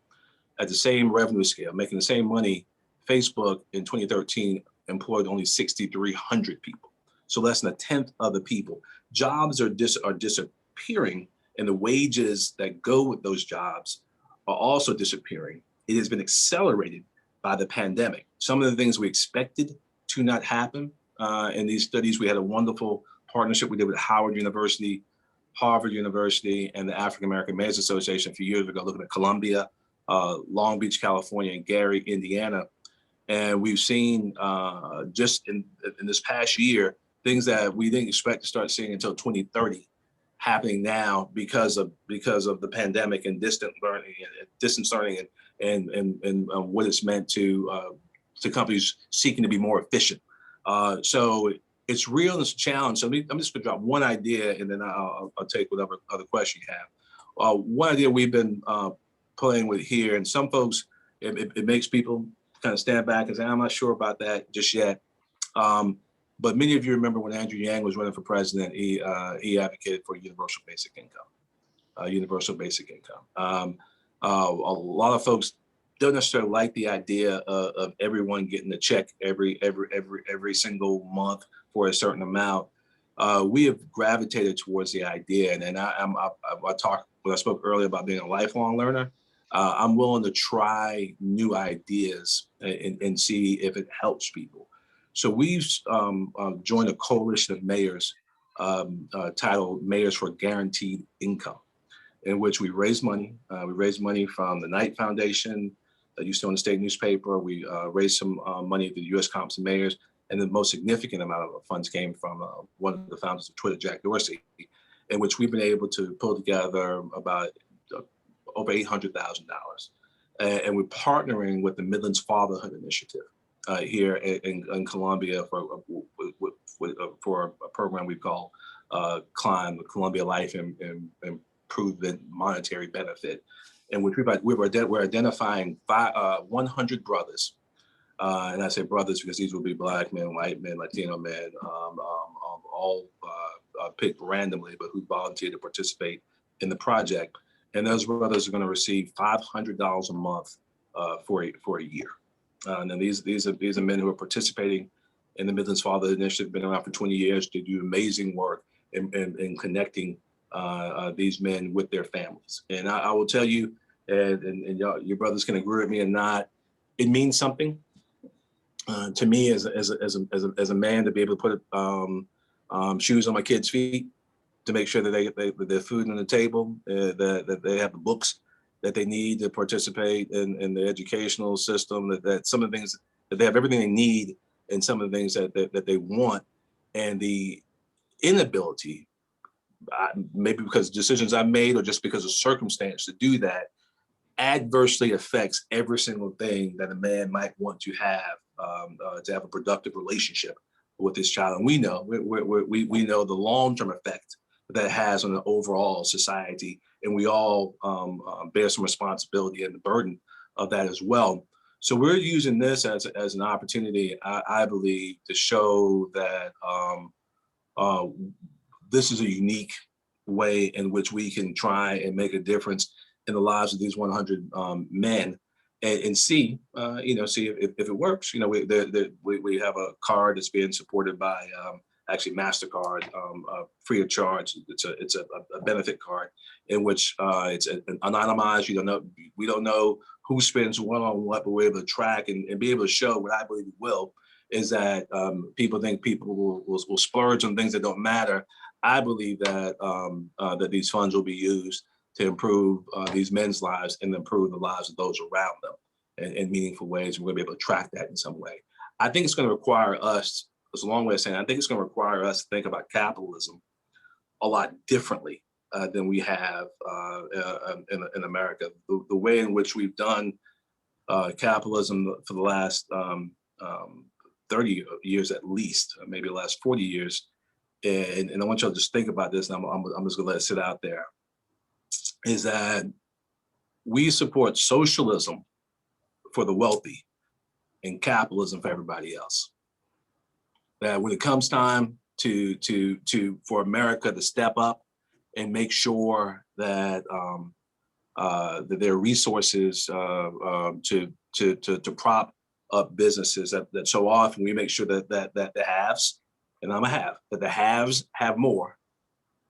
At the same revenue scale, making the same money, Facebook in 2013 employed only 6,300 people. So less than a tenth of the people. Jobs are disappearing, and the wages that go with those jobs are also disappearing. It has been accelerated by the pandemic. Some of the things we expected to not happen in these studies. We had a wonderful partnership we did with Howard University, Harvard University, and the African American Mayors Association a few years ago, looking at Columbia, Long Beach, California, and Gary, Indiana. And we've seen just in this past year, things that we didn't expect to start seeing until 2030 happening now because of the pandemic and distance learning and what it's meant to companies seeking to be more efficient. So it's real and it's a challenge. So I'm just gonna drop one idea and then I'll take whatever other question you have. One idea we've been playing with here, and some folks, it makes people kind of stand back and say, I'm not sure about that just yet. But many of you remember when Andrew Yang was running for president, he advocated for universal basic income. A lot of folks don't necessarily like the idea of everyone getting a check every single month for a certain amount. We have gravitated towards the idea, and when I spoke earlier about being a lifelong learner, I'm willing to try new ideas and see if it helps people. So we've joined a coalition of mayors titled Mayors for Guaranteed Income, in which we raise money. We raise money from the Knight Foundation that used to own the state newspaper. We raised some money at the U.S. Conference of Mayors, and the most significant amount of funds came from one of the founders of Twitter, Jack Dorsey, in which we've been able to pull together about over $800,000. And we're partnering with the Midlands Fatherhood Initiative here in Columbia for a program we call CLIMB, the Columbia Life Improvement Monetary Benefit. in which we're identifying 100 brothers. And I say brothers because these will be Black men, white men, Latino men, all picked randomly, but who volunteered to participate in the project. And those brothers are going to receive $500 a month for a year. And then these are men who are participating in the Midlands Father Initiative, been around for 20 years. They do amazing work in connecting these men with their families. And I will tell you, and your brothers can agree with me or not, it means something to me as a man to be able to put shoes on my kids' feet, to make sure that they their food on the table, that they have the books that they need to participate in the educational system, that some of the things that they have everything they need, and some of the things that they want, and the inability, maybe because of decisions I made or just because of circumstance to do that, adversely affects every single thing that a man might want to have a productive relationship with his child. And we know we know the long-term effect that has on the overall society, and we all bear some responsibility and the burden of that as well. So we're using this as an opportunity, I believe, to show that this is a unique way in which we can try and make a difference in the lives of these 100 men, and see if it works. You know, we have a card that's being supported by actually MasterCard, free of charge. It's a benefit card in which it's anonymized. We don't know who spends what on what, but we're able to track and be able to show what I believe it will is that people think people will splurge on things that don't matter. I believe that that these funds will be used to improve these men's lives and improve the lives of those around them in meaningful ways. We're going to be able to track that in some way. I think it's going to require us, it's a long way of saying, I think it's going to require us to think about capitalism a lot differently than we have in America. The way in which we've done capitalism for the last 30 years at least, maybe the last 40 years, and I want y'all to just think about this, and I'm just going to let it sit out there, is that we support socialism for the wealthy and capitalism for everybody else. That when it comes time for America to step up and make sure that that there are resources to prop up businesses, that so often we make sure that the haves, and I'm a have, that the haves have more,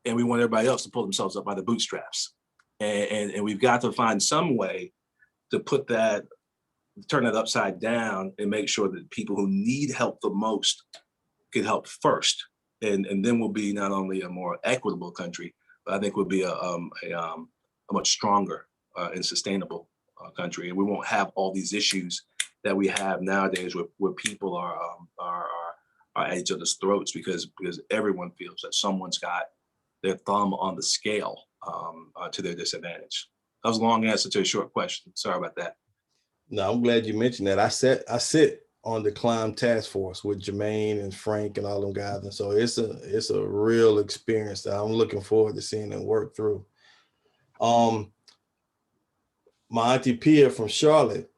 and we want everybody else to pull themselves up by the bootstraps. And we've got to find some way to turn that upside down and make sure that people who need help the most get help first. And then we'll be not only a more equitable country, but I think we'll be a much stronger and sustainable country. And we won't have all these issues that we have nowadays where people are at each other's throats because everyone feels that someone's got their thumb on the scale to their disadvantage. That was a long answer to a short question. Sorry about that. No, I'm glad you mentioned that. I sit on the Climb Task Force with Jermaine and Frank and all them guys, and so it's a real experience that I'm looking forward to seeing them work through. My auntie Pia from Charlotte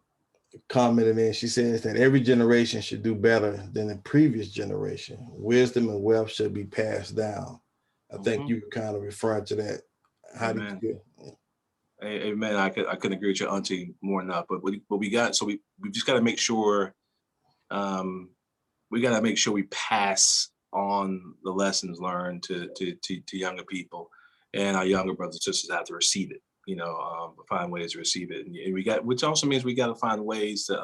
commented in. She says that every generation should do better than the previous generation. Wisdom and wealth should be passed down. I think you were kind of referring to that. How do you feel? Amen. I couldn't agree with your auntie more enough. But we just got to make sure we pass on the lessons learned to younger people, and our younger brothers and sisters have to receive it. Find ways to receive it, and which also means we got to find ways to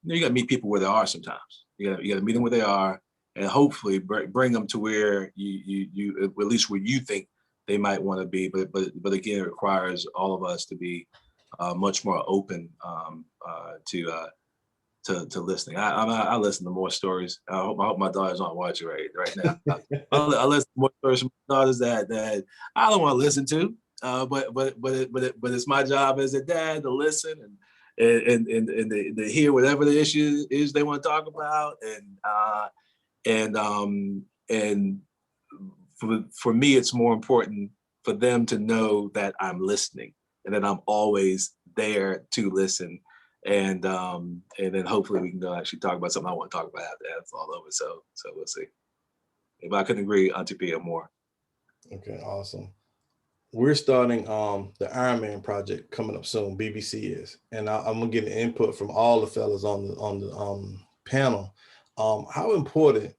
you got to meet people where they are. Sometimes you got to meet them where they are, and hopefully bring them to where you at least where you think they might want to be, but again, it requires all of us to be much more open to listening. I listen to more stories. I hope my daughters aren't watching right now. I listen to more stories from my daughters that I don't want to listen to, but it's my job as a dad to listen and to hear whatever the issue is they want to talk about, and for me, it's more important for them to know that I'm listening and then I'm always there to listen. And then hopefully we can go actually talk about something I want to talk about after that's all over. So we'll see. But I couldn't agree, Auntie Pia, more. Okay, awesome. We're starting the Iron Man project coming up soon. BBC is, and I'm gonna get an input from all the fellas on the panel. How important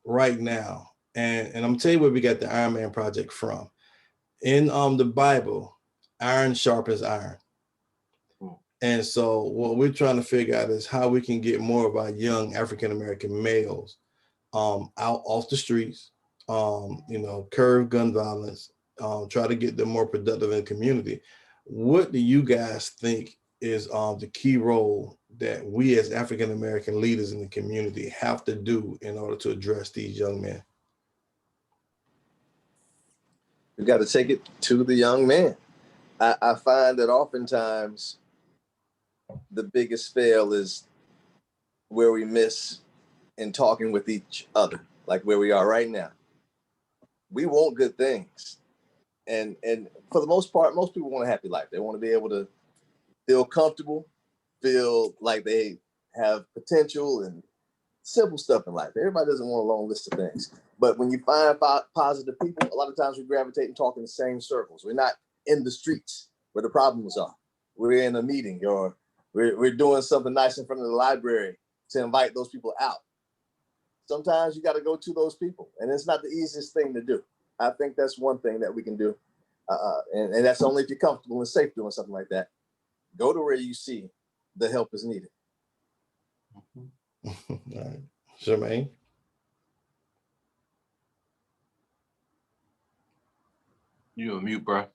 right now, and I'm gonna tell you where we got the Iron Man project from. In the Bible, iron sharpens iron. And so what we're trying to figure out is how we can get more of our young African-American males out off the streets, curb gun violence, try to get them more productive in the community. What do you guys think is the key role that we as African-American leaders in the community have to do in order to address these young men? We got to take it to the young man. I find that oftentimes the biggest fail is where we miss in talking with each other, like where we are right now. We want good things. And for the most part, most people want a happy life. They want to be able to feel comfortable, feel like they have potential and simple stuff in life. Everybody doesn't want a long list of things. But when you find positive people, a lot of times we gravitate and talk in the same circles. We're not in the streets where the problems are. We're in a meeting, or we're doing something nice in front of the library to invite those people out. Sometimes you got to go to those people, and it's not the easiest thing to do. I think that's one thing that we can do. And that's only if you're comfortable and safe doing something like that. Go to where you see the help is needed. All right. Jermaine? You on mute, bro.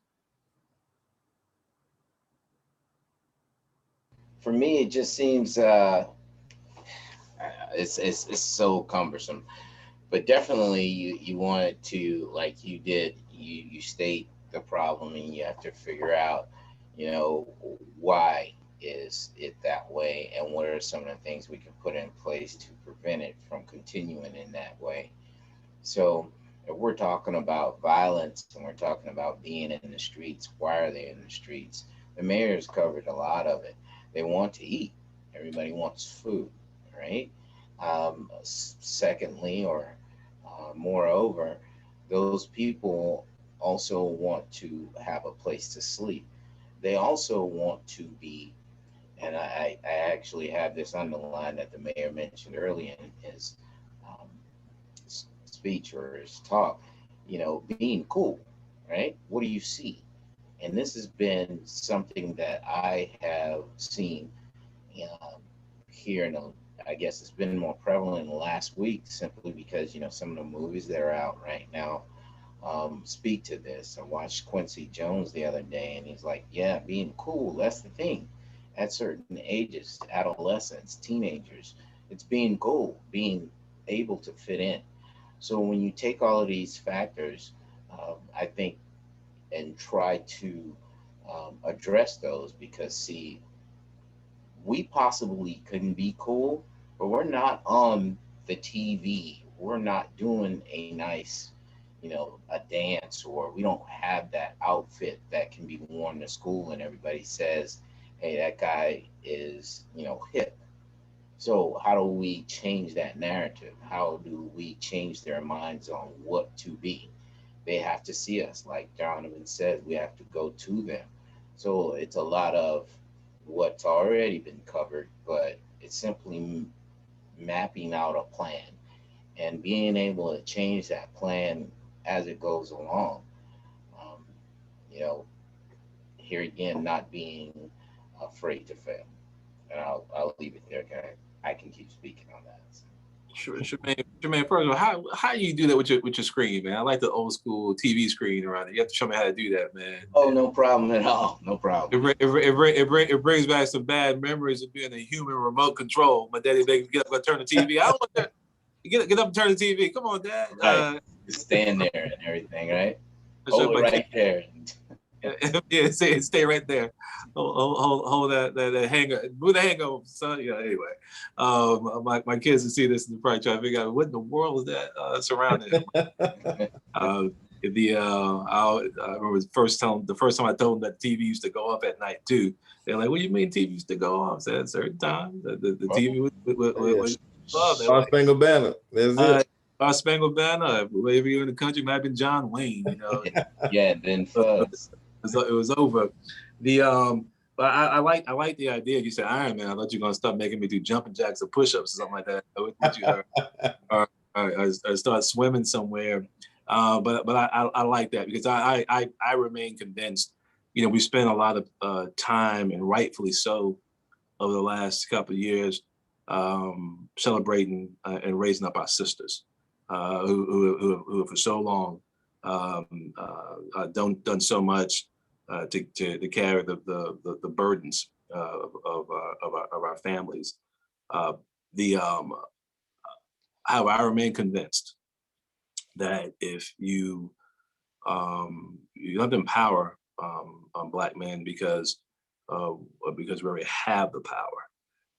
For me, it just seems it's so cumbersome. But definitely you want it to, like you did, you state the problem and you have to figure out, why is it that way and what are some of the things we can put in place to prevent it from continuing in that way. So if we're talking about violence and we're talking about being in the streets, why are they in the streets? The mayor's covered a lot of it. They want to eat. Everybody wants food, right? Secondly, or moreover, those people also want to have a place to sleep. They also want to be, and I actually have this underlined that the mayor mentioned earlier in his speech or his talk, being cool, right? What do you see? And this has been something that I have seen here in I guess it's been more prevalent in the last week, simply because some of the movies that are out right now speak to this. I watched Quincy Jones the other day, and he's like, "Yeah, being cool, that's the thing. At certain ages, adolescents, teenagers, it's being cool, being able to fit in." So when you take all of these factors, I think, and try to address those, because see, we possibly couldn't be cool, but we're not on the TV. We're not doing a nice, a dance, or we don't have that outfit that can be worn to school and everybody says, "Hey, that guy is, hip." So how do we change that narrative? How do we change their minds on what to be? They have to see us, like Donovan said, we have to go to them. So it's a lot of what's already been covered, but it's simply mapping out a plan and being able to change that plan as it goes along. Here again, not being afraid to fail. And I'll leave it there. I can keep speaking on that. Sure, Jermaine, first of all, how do you do that with your screen, man? I like the old school TV screen around it. You have to show me how to do that, man. Oh, no problem at all. No problem. It brings back some bad memories of being a human remote control. My daddy made me get up and turn the TV. I don't want that. Get up and turn the TV. Come on, Dad. Right. Stand there and everything, right? Hold it right there. Yeah, stay right there. Hold that hanger. Move the hanger over, son. Anyway, my kids will see this and probably try to figure out what in the world is that surrounding him. I remember the first time I told them that TV used to go off at night too. They're like, "What do you mean TV used to go off?" I said, "At a certain time, the TV was off." They're Star like, Spangled Banner. That's it. Star Spangled Banner. Maybe you're in the country, might have been John Wayne. You know, Yeah, and then Fuzz. it was over. But I like the idea. You said Iron Man. I thought you were gonna start making me do jumping jacks or push-ups or something like that. I start swimming somewhere. But I like that because I remain convinced. You know, we spent a lot of time, and rightfully so, over the last couple of years, celebrating and raising up our sisters, who have for so long done so much to carry the burdens of our families. However, I remain convinced that if you have to empower Black men because we already have the power,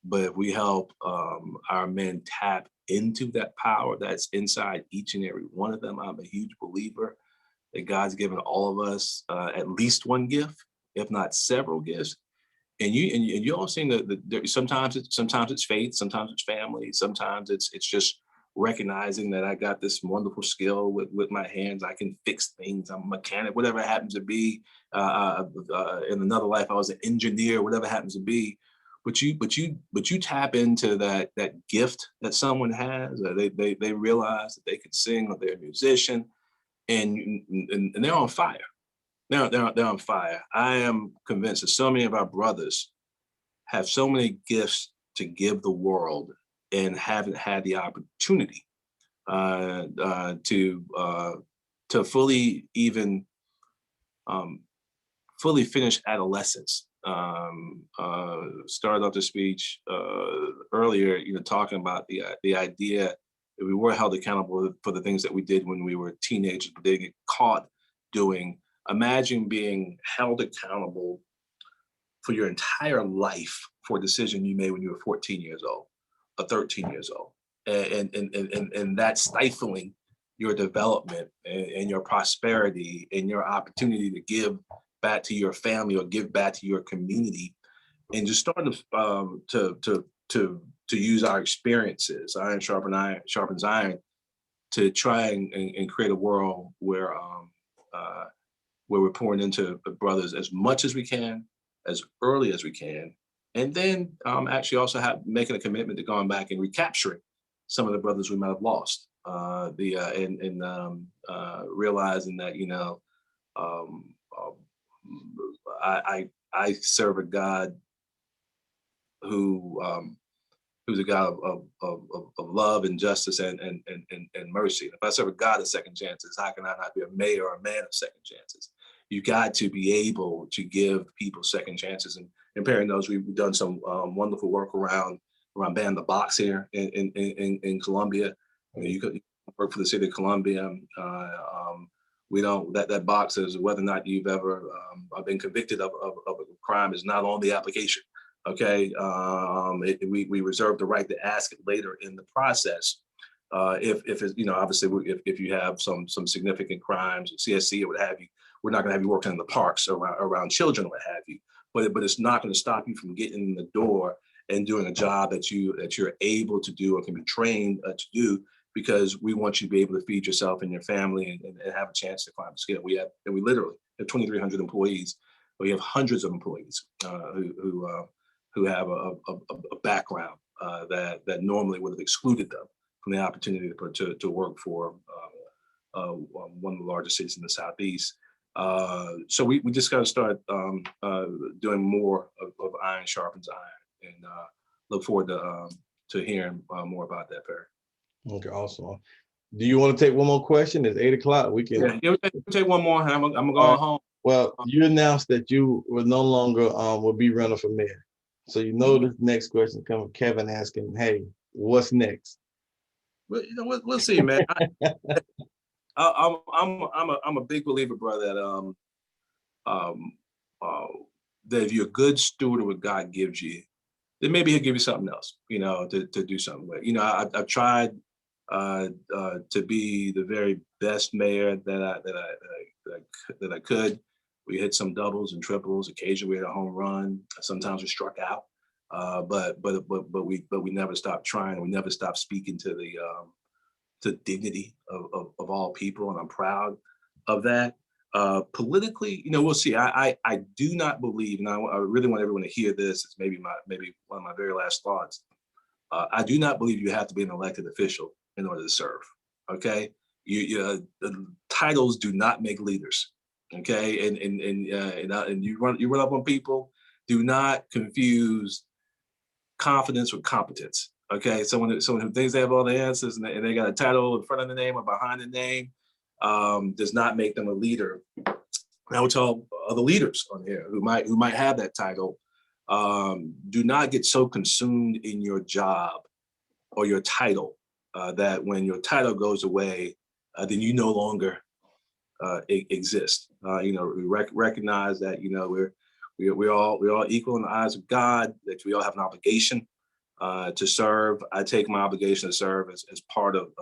but if we help our men tap into that power that's inside each and every one of them, I'm a huge believer that God's given all of us at least one gift, if not several gifts. And you all seen that sometimes it's faith, sometimes it's family, sometimes it's just recognizing that I got this wonderful skill with my hands. I can fix things. I'm a mechanic, whatever it happens to be. In another life, I was an engineer, whatever it happens to be. But you tap into that gift that someone has. They realize that they can sing, or they're a musician, and they're on fire. They're on fire. I am convinced that so many of our brothers have so many gifts to give the world and haven't had the opportunity to fully finish adolescence. Started off the speech earlier, talking about the idea that we were held accountable for the things that we did when we were teenagers, but they get caught doing. Imagine being held accountable for your entire life for a decision you made when you were 14 years old or 13 years old. And that stifling your development and your prosperity and your opportunity to give back to your family or give back to your community, and just starting to use our experiences, iron sharpens iron, to try and create a world where we're pouring into brothers as much as we can, as early as we can, and then actually also making a commitment to going back and recapturing some of the brothers we might have lost. Realizing that I serve a God who's a God of love and justice and mercy. If I serve a God of second chances, how can I not be a mayor or a man of second chances? You got to be able to give people second chances. And comparing those, we've done some wonderful work around Ban the Box here in Columbia. You could work for the city of Columbia. We don't that box is whether or not you've ever been convicted of a crime is not on the application. Okay, we reserve the right to ask it later in the process. If it's, obviously if you have some significant crimes, CSC or what have you, we're not going to have you working in the parks around children or what have you. But it's not going to stop you from getting in the door and doing a job that you're able to do or can be trained to do, because we want you to be able to feed yourself and your family and have a chance to climb the scale. We literally have 2,300 employees. We have hundreds of employees who have a background that normally would have excluded them from the opportunity to work for one of the largest cities in the Southeast. So we just got to start doing more of iron sharpens iron, and look forward to hearing more about that, Perry. Okay, awesome. Do you want to take one more question? It's 8:00. We can. Yeah, we'll take one more. I'm gonna go home. Well, you announced that you will no longer will be running for mayor. So the next question comes from Kevin asking, "Hey, what's next?" Well, we'll see, man. I'm a big believer, brother, that if you're a good steward of what God gives you, then maybe He'll give you something else, to do something with. I've tried to be the very best mayor that I could. We hit some doubles and triples. Occasionally we had a home run. Sometimes we struck out, but we never stopped trying. We never stopped speaking to the dignity of all people, and I'm proud of that. Politically, we'll see. I do not believe, and I really want everyone to hear this. It's maybe one of my very last thoughts. I do not believe you have to be an elected official in order to serve. Okay, the titles do not make leaders. Okay, and you run up on people. Do not confuse confidence with competence. Okay, someone who thinks they have all the answers and they got a title in front of the name or behind the name does not make them a leader. And I would tell other leaders on here who might have that title, do not get so consumed in your job or your title that when your title goes away, then you no longer exist. We recognize that we're all equal in the eyes of God. That we all have an obligation to serve. I take my obligation to serve as part of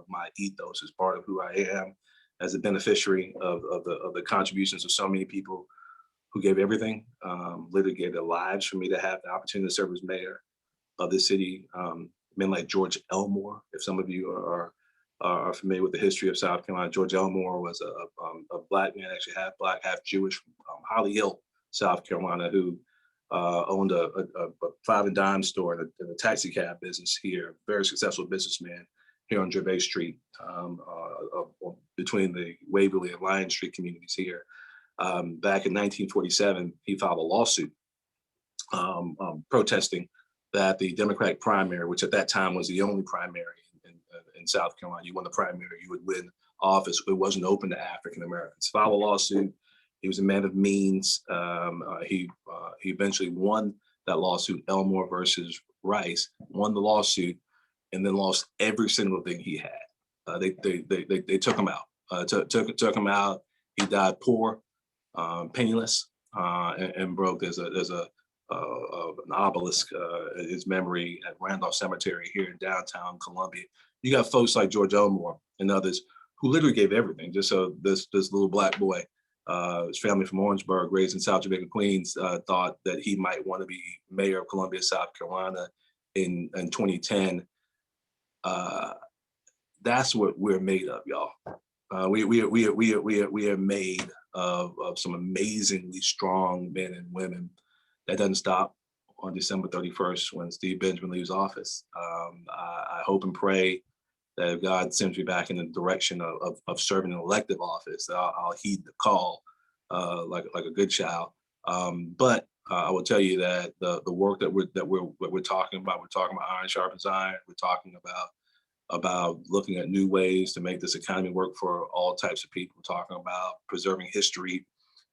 my ethos, as part of who I am, as a beneficiary of the contributions of so many people who gave everything, literally gave their lives for me to have the opportunity to serve as mayor of the city. Men like George Elmore, if some of you are familiar with the history of South Carolina, George Elmore was a Black man, actually half Black, half Jewish, from Holly Hill, South Carolina, who owned a five and dime store and a taxi cab business here. Very successful businessman here on Gervais Street, between the Waverly and Lion Street communities here. Back in 1947, he filed a lawsuit protesting that the Democratic primary, which at that time was the only primary in South Carolina, you won the primary, you would win office. It wasn't open to African Americans. Filed a lawsuit. He was a man of means. He eventually won that lawsuit, Elmore versus Rice, won the lawsuit, and then lost every single thing he had. They took him out. Took him out. He died poor, penniless, and broke. There's an obelisk in his memory at Randolph Cemetery here in downtown Columbia. You got folks like George Elmore and others who literally gave everything just so this little Black boy, his family from Orangeburg, raised in South Jamaica, Queens, thought that he might want to be mayor of Columbia, South Carolina in 2010. That's what we're made of, y'all. We are made of some amazingly strong men and women. That doesn't stop on December 31st when Steve Benjamin leaves office. I hope and pray that if God sends me back in the direction of serving an elective office, I'll heed the call like a good child. But I will tell you that the work that we're talking about iron sharpens iron. We're talking about looking at new ways to make this economy work for all types of people. We're talking about preserving history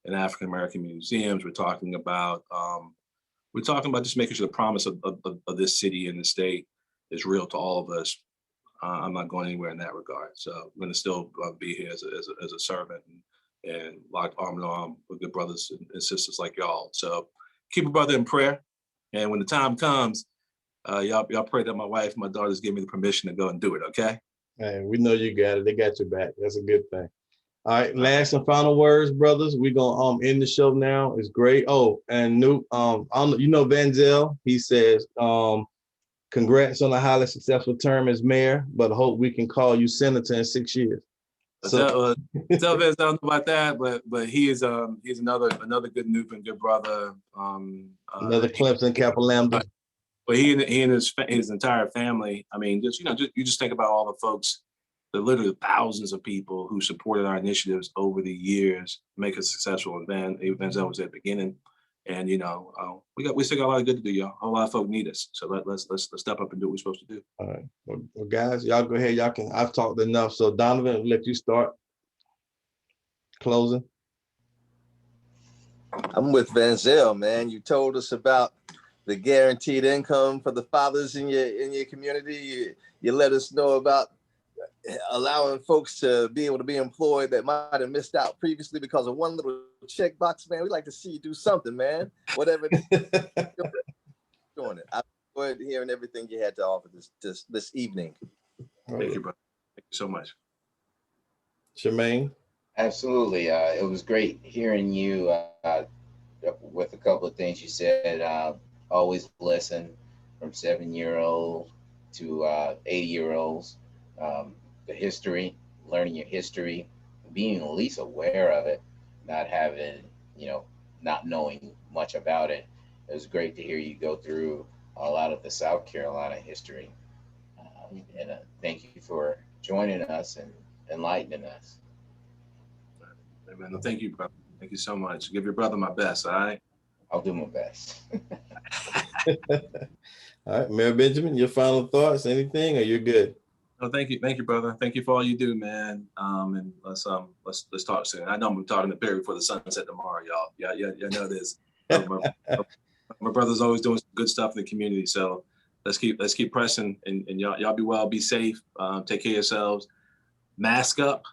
in African American museums. We're talking about just making sure the promise of this city and the state is real to all of us. I'm not going anywhere in that regard. So I'm going to still be here as a servant and locked arm in arm with good brothers and sisters like y'all. So keep a brother in prayer. And when the time comes, y'all pray that my wife and my daughters give me the permission to go and do it, okay? Hey, we know you got it. They got your back. That's a good thing. All right, last and final words, brothers. We're gonna end the show now. It's great. Oh, and Newt, Vanzel, he says, congrats on a highly successful term as mayor, but I hope we can call you senator in 6 years. So tell Vince, I don't know about that, but he's another good Newt and good brother. Another Clemson Kappa Lambda. But he and his entire family. I mean, you just think about all the folks, the literally thousands of people who supported our initiatives over the years, make us successful. And Vanzel was at the beginning, and we still got a lot of good to do, y'all. A lot of folk need us, so let's step up and do what we're supposed to do. All right, well, guys, y'all go ahead. Y'all can. I've talked enough, so Donovan, I'll let you start closing. I'm with Vanzel, man. You told us about the guaranteed income for the fathers in your community. You let us know about allowing folks to be able to be employed that might have missed out previously because of one little checkbox, man. We'd like to see you do something, man. Whatever it is, doing it. I enjoyed hearing everything you had to offer this evening. Thank you, brother. Thank you so much. Jermaine. Absolutely. It was great hearing you with a couple of things you said. Always listen from 7-year-old to 80-year-olds. The history, learning your history, being at least aware of it, not having, not knowing much about it. It was great to hear you go through a lot of the South Carolina history. And thank you for joining us and enlightening us. Amen. Thank you, brother. Thank you so much. Give your brother my best, all right? I'll do my best. All right, Mayor Benjamin, your final thoughts, anything, or you're good? No, thank you, brother. Thank you for all you do, man. And let's talk soon. I know I'm talking to Perry before the sun set tomorrow, y'all. Yeah, know this. My brother's always doing some good stuff in the community. So let's keep pressing, and y'all be well, be safe, take care of yourselves, mask up,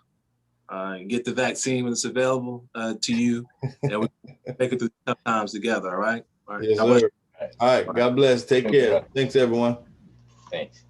and get the vaccine when it's available to you, and we make it through tough times together. All right. Yes, sir. All right. God bless. Take care. Thanks, everyone. Thanks.